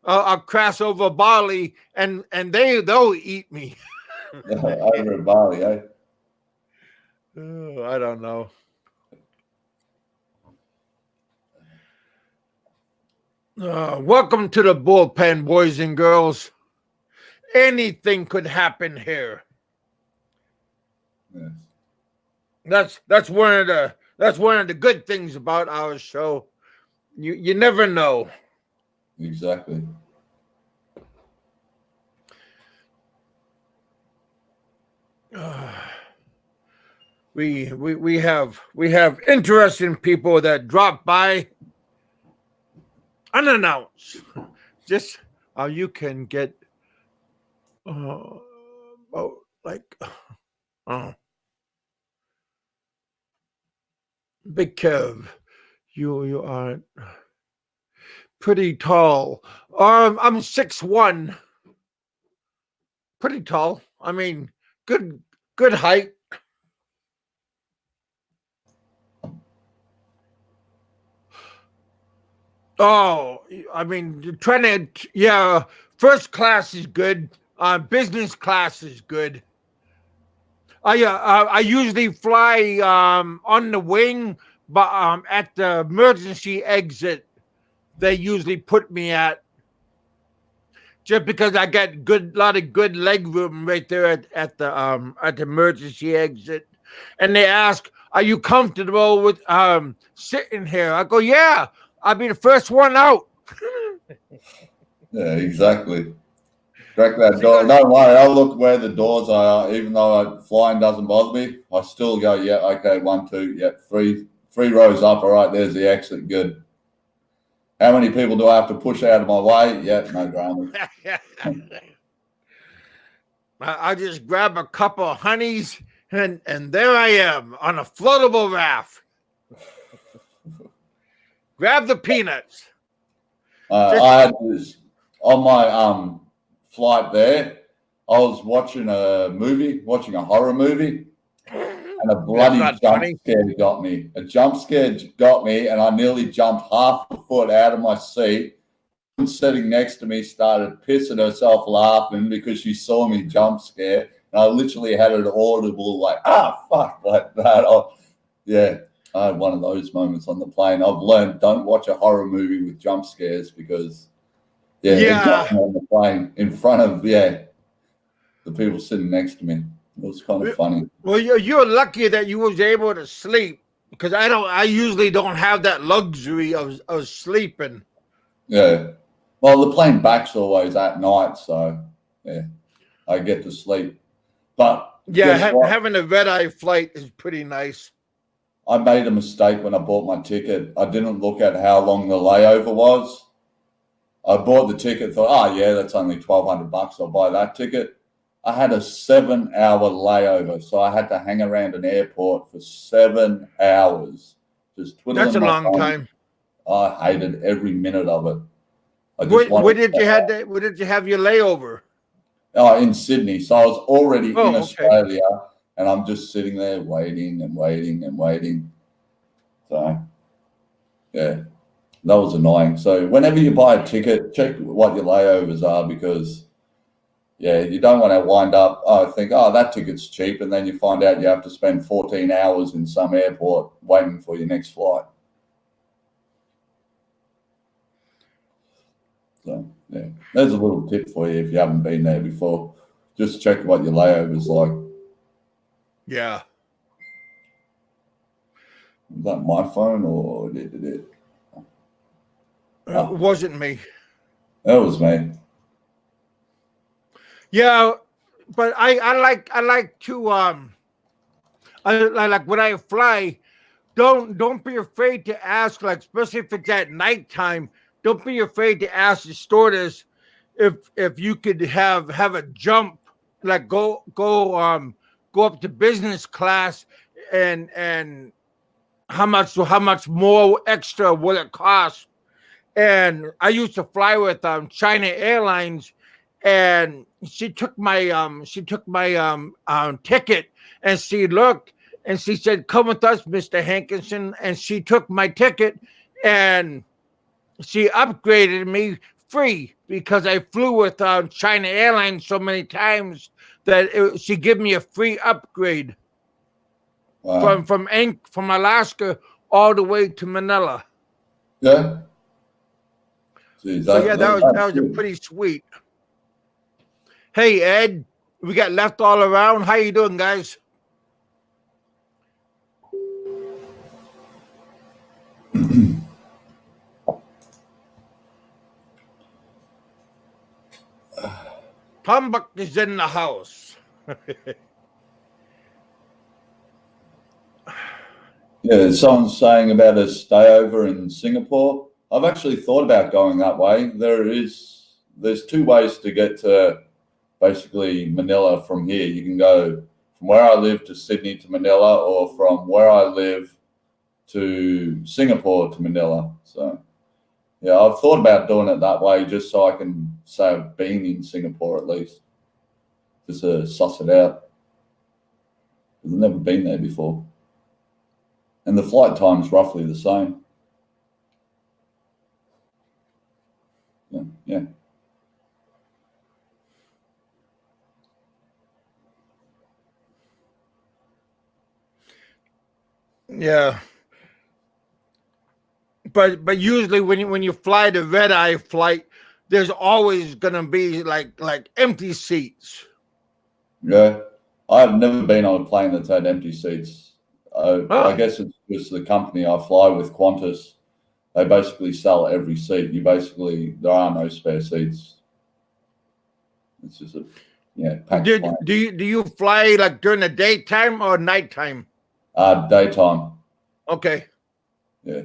I'll crash over Bali, and they'll eat me. Over at Bali, eh? I don't know. Welcome to the bullpen, boys and girls. Anything could happen here. Yes. That's one of the good things about our show. You never know. Exactly. We have interesting people that drop by unannounced. Just you can get Big Kev, you are pretty tall. I'm 6'1". Pretty tall. I mean, good height. Oh, I mean, yeah, first class is good. Business class is good. I usually fly on the wing, but at the emergency exit, they usually put me at, just because I got lot of good leg room right there at the emergency exit. And they ask, "Are you comfortable with sitting here?" I go, "Yeah, I'll be the first one out." Yeah, exactly. Crack that See, door. Don't worry, I'll look where the doors are. Even though flying doesn't bother me, I still go, yeah, okay, 1, 2, yeah, three rows up. All right, there's the exit. Good. How many people do I have to push out of my way? Yeah, no dramas. I just grab a couple of honeys, and there I am on a floatable raft. Grab the peanuts. I had this on my flight there. I was watching a horror movie, and a That's bloody not jump funny. scare got me. A jump scare got me, and I nearly jumped half a foot out of my seat. Sitting next to me started pissing herself laughing because she saw me jump scare. And I literally had an audible like, fuck, like that. Yeah, I had one of those moments on the plane. I've learned, don't watch a horror movie with jump scares because, it got me on the plane in front of, the people sitting next to me. It was kind of funny. Well, you're lucky that you was able to sleep, because I usually don't have that luxury of sleeping. Yeah. Well, the plane back's always at night, so yeah, I get to sleep. But Yeah, guess what? having a red eye flight is pretty nice. I made a mistake when I bought my ticket. I didn't look at how long the layover was. I bought the ticket, thought, yeah, that's only $1,200. I'll buy that ticket. I had a 7-hour layover, so I had to hang around an airport for 7 hours, just twiddling That's a my long thumbs. time. I hated every minute of it. I just Where wanted did you have that? Where did you have your layover? in Sydney. So I was already in Oh, okay. Australia, and I'm just sitting there waiting and waiting and waiting. So, yeah, that was annoying. So whenever you buy a ticket, check what your layovers are because, you don't want to wind up, think, that ticket's cheap, and then you find out you have to spend 14 hours in some airport waiting for your next flight. So, yeah, there's a little tip for you if you haven't been there before. Just check what your layover's like. Yeah. Is that my phone or did it? It wasn't me. That was me. Yeah, but I like to I like when I fly. Don't be afraid to ask, like, especially if it's at nighttime. Don't be afraid to ask the stewardess if you could have a jump, like go up to business class, and how much more extra will it cost. And I used to fly with China Airlines, and she took my ticket, and she looked and she said, "Come with us, Mr. Hankinson," and she took my ticket, and she upgraded me free because I flew with China Airlines so many times that she gave me a free upgrade Wow. from Alaska all the way to Manila. Yeah. Geez, So yeah, that's that was a good. pretty sweet. Hey Ed, we got left all around. How you doing, guys? Tombuk is in the house. Yeah, someone's saying about a stayover in Singapore. I've actually thought about going that way. There's two ways to get to basically Manila from here. You can go from where I live to Sydney to Manila, or from where I live to Singapore to Manila. So yeah, I've thought about doing it that way just so I can say I've been in Singapore at least, just to suss it out. I've never been there before. And the flight time's roughly the same. Yeah. Yeah. But usually when you fly the red eye flight, there's always gonna be like empty seats. Yeah. I've never been on a plane that's had empty seats. I Huh. guess it's just the company I fly with, Qantas. They basically sell every seat. There are no spare seats. It's just packed plane. Do you fly like during the daytime or nighttime? Daytime. Okay. Yeah.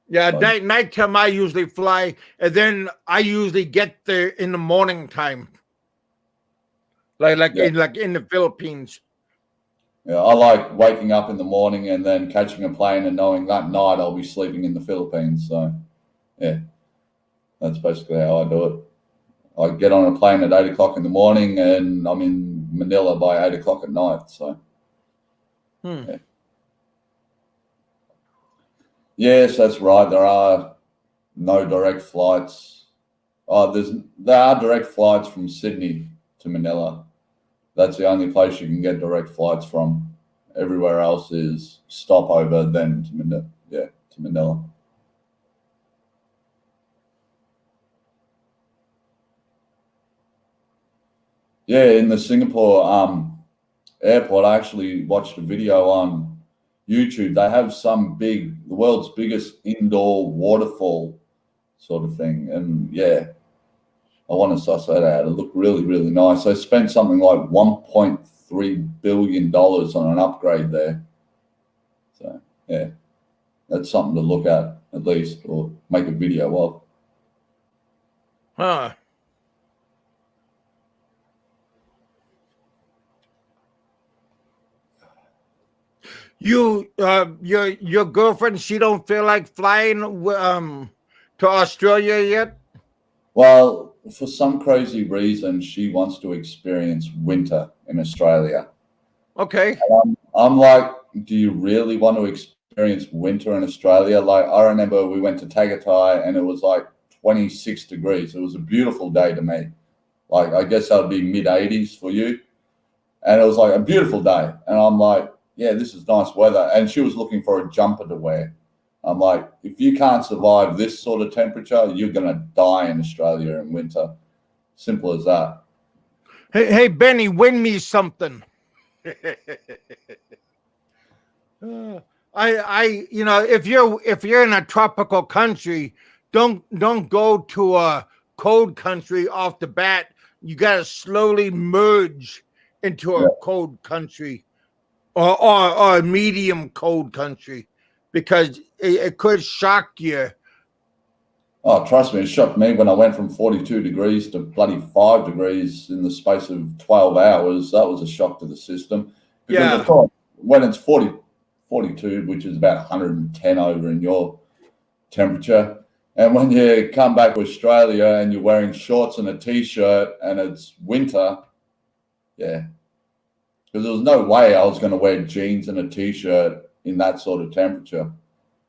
Yeah, So, nighttime I usually fly, and then I usually get there in the morning time. yeah. Like in the Philippines. Yeah. I like waking up in the morning and then catching a plane and knowing that night I'll be sleeping in the Philippines. So, yeah, that's basically how I do it. I get on a plane at 8 o'clock in the morning and I'm in Manila by 8 o'clock at night. So, yeah. Yes, that's right. There are no direct flights. There are direct flights from Sydney to Manila. That's the only place you can get direct flights from. Everywhere else is stopover, then to Manila. Yeah, to Manila. Yeah, in the Singapore airport, I actually watched a video on YouTube. They have the world's biggest indoor waterfall sort of thing, and yeah, I want to suss that out. It looked really, really nice. They spent something like $1.3 billion on an upgrade there. So yeah, that's something to look at least, or make a video of. Huh. Your girlfriend, she don't feel like flying to Australia yet? Well, for some crazy reason, she wants to experience winter in Australia. Okay. I'm like, do you really want to experience winter in Australia? Like, I remember we went to Tagatai and it was like 26 degrees. It was a beautiful day to me. Like, I guess that would be mid 80s for you. And it was like a beautiful day. And I'm like, yeah, this is nice weather. And she was looking for a jumper to wear. I'm like, if you can't survive this sort of temperature, you're going to die in Australia in winter. Simple as that. Hey Benny, win me something. If you're in a tropical country, don't go to a cold country off the bat. You got to slowly merge into Yeah. a cold country or a medium cold country because it could shock you. Oh, trust me, it shocked me when I went from 42 degrees to bloody 5 degrees in the space of 12 hours. That was a shock to the system. Because, of Yeah. course, when it's 42, which is about 110 over in your temperature, and when you come back to Australia and you're wearing shorts and a T-shirt and it's winter, yeah. Because there was no way I was going to wear jeans and a T-shirt in that sort of temperature.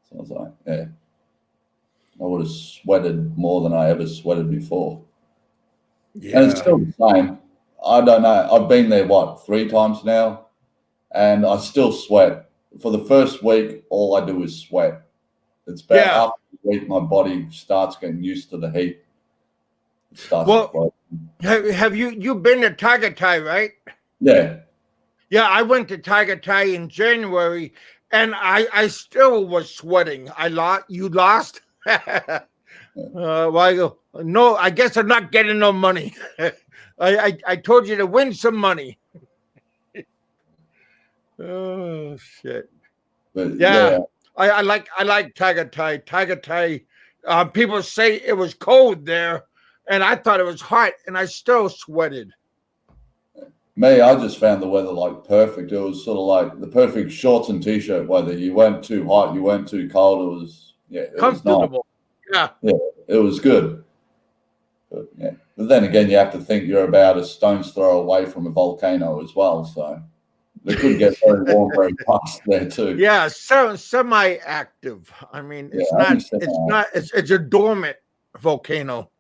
So I was like, yeah. I would have sweated more than I ever sweated before. Yeah. And it's still the same. I don't know. I've been there, 3 times now, and I still sweat. For the first week, all I do is sweat. It's about after the week, my body starts getting used to the heat. It starts to sweat. Have you been to Tagatai, right? Yeah. Yeah, I went to Tagatai in January, and I still was sweating. You lost. No, I guess I'm not getting no money. I told you to win some money. Oh shit! But Yeah, yeah. I like Tagatai. Tagatai. People say it was cold there, and I thought it was hot, and I still sweated. Me, I just found the weather like perfect. It was sort of like the perfect shorts and T-shirt weather. You weren't too hot, you weren't too cold. It was nice. Comfortable. Yeah. Yeah, it was good. But yeah, but then again, you have to think you're about a stone's throw away from a volcano as well. So it could get very warm very fast there too. Yeah, so semi-active. I mean, Yeah, it's only not. seven It's hours. not. It's a dormant volcano.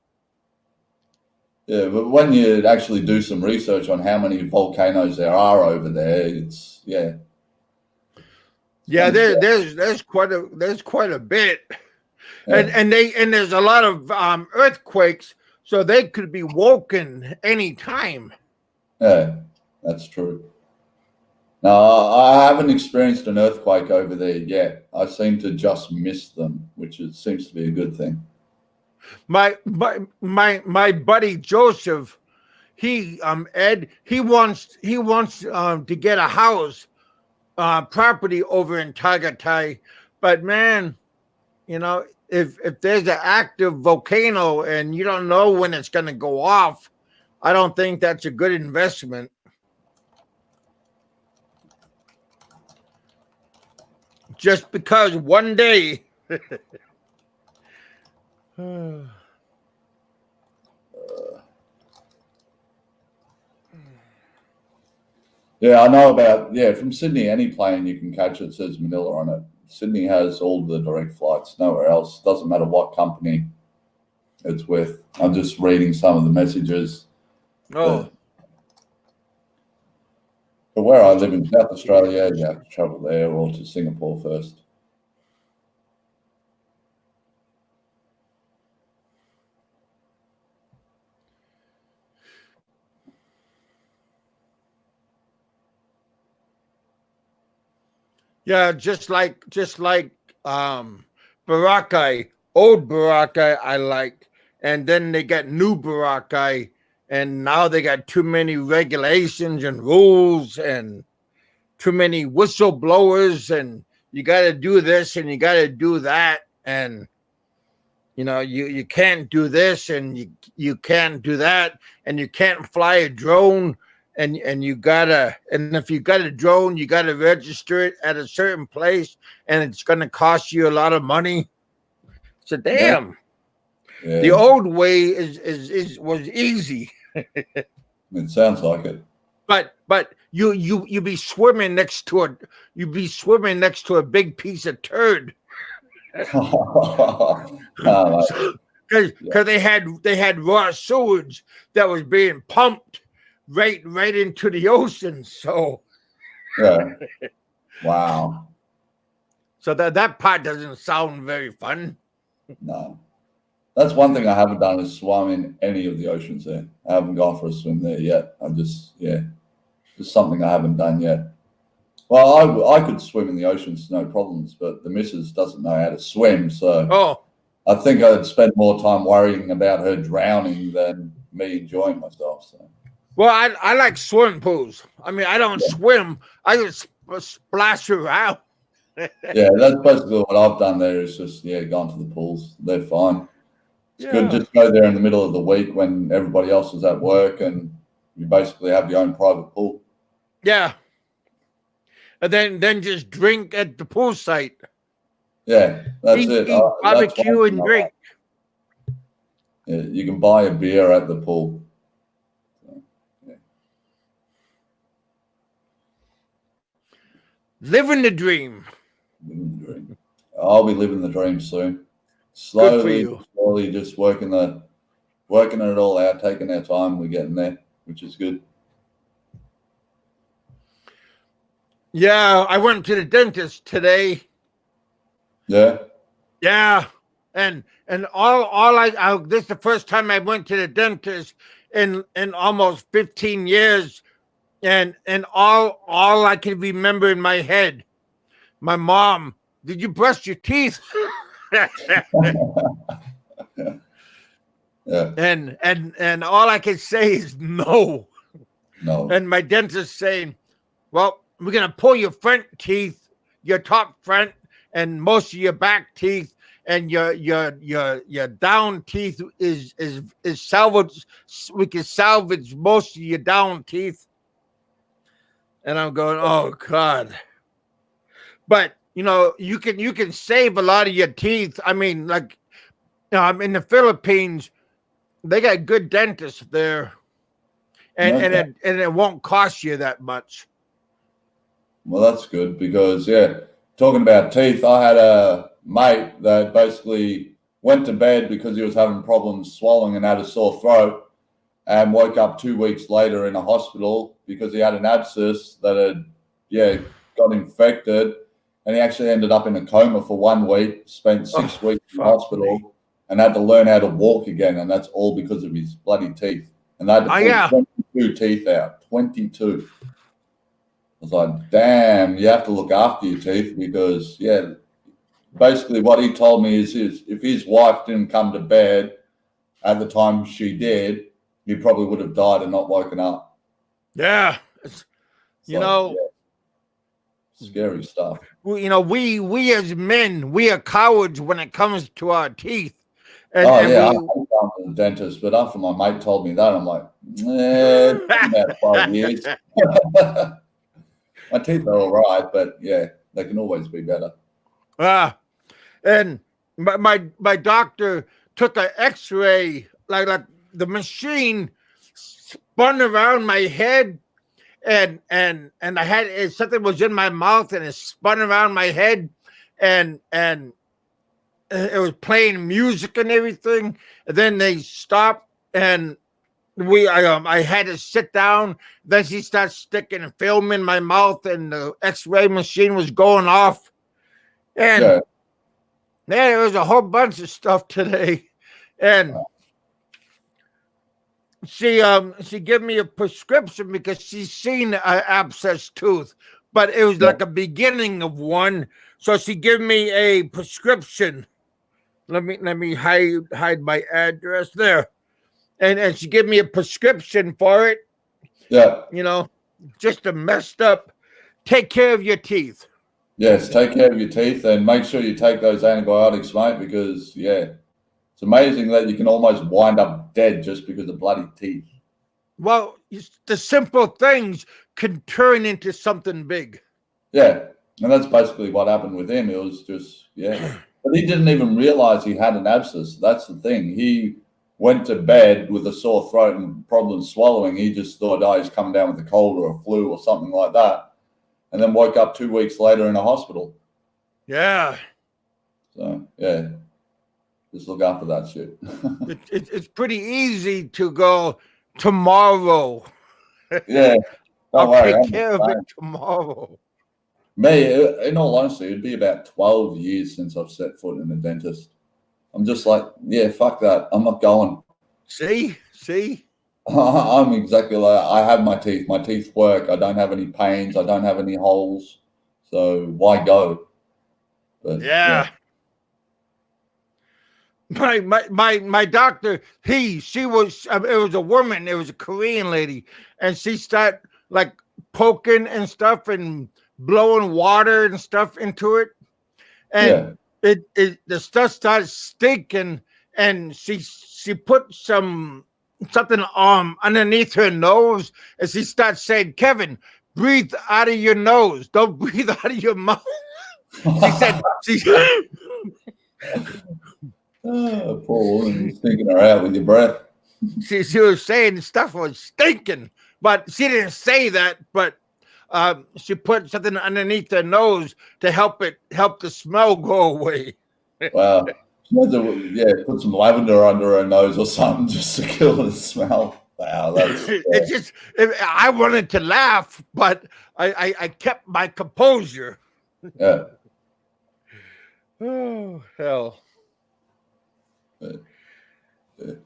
Yeah, but when you actually do some research on how many volcanoes there are over there, it's yeah. There's quite a bit, yeah. and there's a lot of earthquakes, so they could be woken any time. Yeah, that's true. No, I haven't experienced an earthquake over there yet. I seem to just miss them, which seems to be a good thing. My buddy Joseph, Ed, he wants to get a house property over in Tagatai, but man, you know, if there's an active volcano and you don't know when it's going to go off, I don't think that's a good investment. Just because one day. Yeah, I know about, from Sydney, any plane you can catch it says Manila on it. Sydney has all the direct flights, nowhere else. Doesn't matter what company it's with. I'm just reading some of the messages. Oh. But where I live in South Australia, you have to travel there or to Singapore first. Yeah, just like Boracay, old Boracay I like, and then they got new Boracay, and now they got too many regulations and rules and too many whistleblowers, and you got to do this and you got to do that, and you can't do this and you can't do that, and you can't fly a drone. And if you got a drone, you gotta register it at a certain place, and it's gonna cost you a lot of money. So damn, yeah. The old way was easy. It sounds like it. But you be swimming next to a big piece of turd. Because they had raw sewage that was being pumped right into the ocean. So yeah, wow. So that part doesn't sound very fun. No, that's one thing I haven't done is swum in any of the oceans there. I haven't gone for a swim there yet. I'm just something I haven't done yet. Well, I could swim in the oceans, no problems, but the missus doesn't know how to swim, so I think I'd spend more time worrying about her drowning than me enjoying myself. So. Well, I like swimming pools. I mean, I don't swim. I just splash around. Yeah, that's basically what I've done there is just, gone to the pools. They're fine. It's good. Just go there in the middle of the week when everybody else is at work and you basically have your own private pool. Yeah. And then just drink at the pool site. Yeah, that's it. Eat barbecue and drink. Yeah, you can buy a beer at the pool. So, yeah. Living the dream. Living the dream. I'll be living the dream soon. Slowly, just working it all out, taking our time. We're getting there, which is good. Yeah, I went to the dentist today. Yeah. Yeah, and this is the first time I went to the dentist in almost 15 years, and all I can remember in my head, my mom, did you brush your teeth? Yeah. And all I can say is no. No. And my dentist saying, well, we're gonna pull your front teeth, your top front, and most of your back teeth, and your down teeth is salvaged. We can salvage most of your down teeth. And I'm going, oh God. But you can save a lot of your teeth. I mean, like in the Philippines, they got good dentists there. And it won't cost you that much. Well, that's good because, talking about teeth, I had a mate that basically went to bed because he was having problems swallowing and had a sore throat. and woke up 2 weeks later in a hospital because he had an abscess that had, got infected, and he actually ended up in a coma for 1 week, spent 6 weeks in the hospital, and had to learn how to walk again, and that's all because of his bloody teeth. And they had to pull 22 teeth out. 22. I was like, damn, you have to look after your teeth because, basically what he told me is if his wife didn't come to bed at the time she did, he probably would have died and not woken up. Yeah. Scary stuff. We as men, we are cowards when it comes to our teeth. I hate going to the dentist, but after my mate told me that, I'm like, about 12 years. My teeth are all right, but they can always be better. And my doctor took an X-ray, like the machine spun around my head, and I had something was in my mouth, and it spun around my head, and it was playing music and everything. And then they stopped, and I had to sit down. Then she started sticking film in my mouth, and the X-ray machine was going off, and there was a whole bunch of stuff today, and she gave me a prescription because she's seen an abscess tooth, but it was like a beginning of one. So she gave me a prescription. Let me hide my address there, and she gave me a prescription for it. Yeah, just a messed up. Take care of your teeth. Yes, take care of your teeth and make sure you take those antibiotics, mate, because, it's amazing that you can almost wind up dead just because of bloody teeth. Well, the simple things can turn into something big. Yeah, and that's basically what happened with him. It was just, But he didn't even realize he had an abscess. That's the thing. He went to bed with a sore throat and problems swallowing. He just thought, he's coming down with a cold or a flu or something like that. And then woke up 2 weeks later in a hospital. Yeah. So, just look after that shit. It's pretty easy to go tomorrow. Yeah. I'll take care of it tomorrow. Me, in all honesty, it'd be about 12 years since I've set foot in a dentist. I'm just like, fuck that. I'm not going. See? I'm exactly like, I have my teeth. My teeth work. I don't have any pains. I don't have any holes. So why go? But My doctor, she was, it was a woman, it was a Korean lady, and she started like poking and stuff and blowing water and stuff into it, and the stuff started stinking, and she put something underneath her nose, and she started saying, "Kevin, breathe out of your nose, don't breathe out of your mouth." She said poor woman, stinking her out with your breath. She was saying stuff was stinking, but she didn't say that. But she put something underneath her nose to help the smell go away. Wow. Put some lavender under her nose or something just to kill the smell. Wow, that's I wanted to laugh, but I kept my composure. Yeah. Oh hell.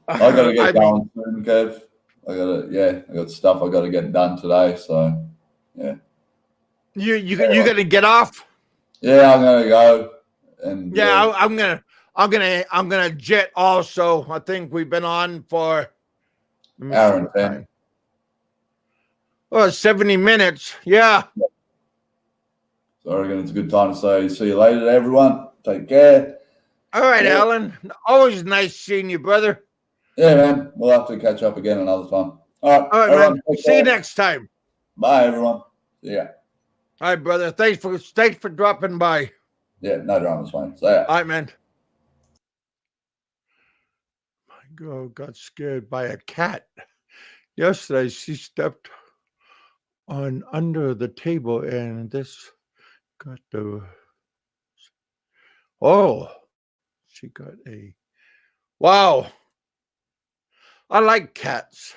I gotta get going soon, Kev. I got stuff I gotta get done today. So You gonna get off? Yeah, I'm gonna go. And I'm gonna jet also. I think we've been on for hour and 10. Oh, 70 minutes. Yeah. So I reckon it's a good time to say see you later, everyone. Take care. All right, Alan. Always nice seeing you, brother. Yeah, man. We'll have to catch up again another time. All right, man. See you next time. Bye, everyone. See ya. All right, brother. Thanks for dropping by. Yeah, no dramas, man. See ya. All right, man. My girl got scared by a cat. Yesterday, she stepped on under the table, and this got the... Oh, she got a... Wow. I like cats.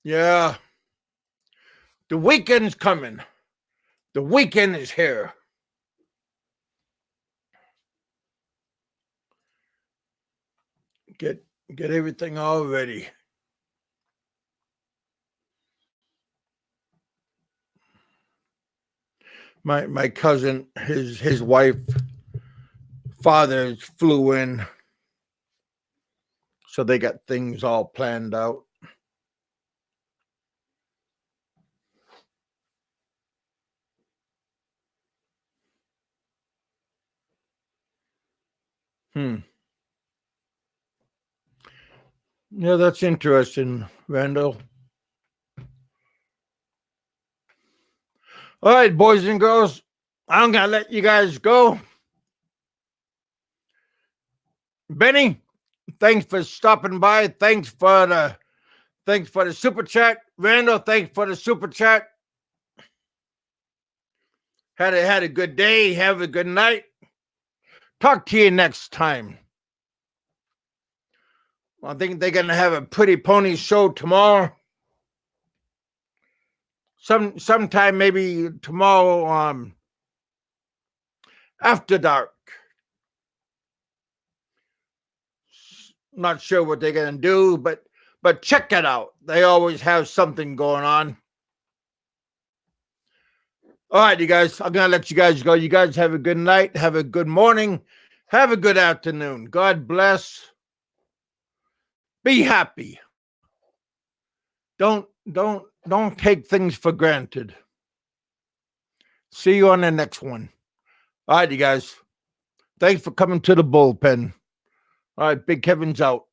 Yeah. The weekend's coming. The weekend is here. Get everything all ready. My cousin, his wife, father flew in, so they got things all planned out. Yeah, that's interesting, Randall. All right, boys and girls, I'm gonna let you guys go. Benny, thanks for stopping by. Thanks for the super chat. Randall, thanks for the super chat. Had a good day. Have a good night. Talk to you next time. I think they're gonna have a Pretty Pony show tomorrow. Sometime maybe tomorrow after dark. Not sure what they're gonna do, but check it out. They always have something going on. All right, you guys. I'm gonna let you guys go. You guys have a good night. Have a good morning. Have a good afternoon. God bless. Be happy. Don't take things for granted. See you on the next one. All right, you guys. Thanks for coming to the bullpen. All right, Big Kevin's out.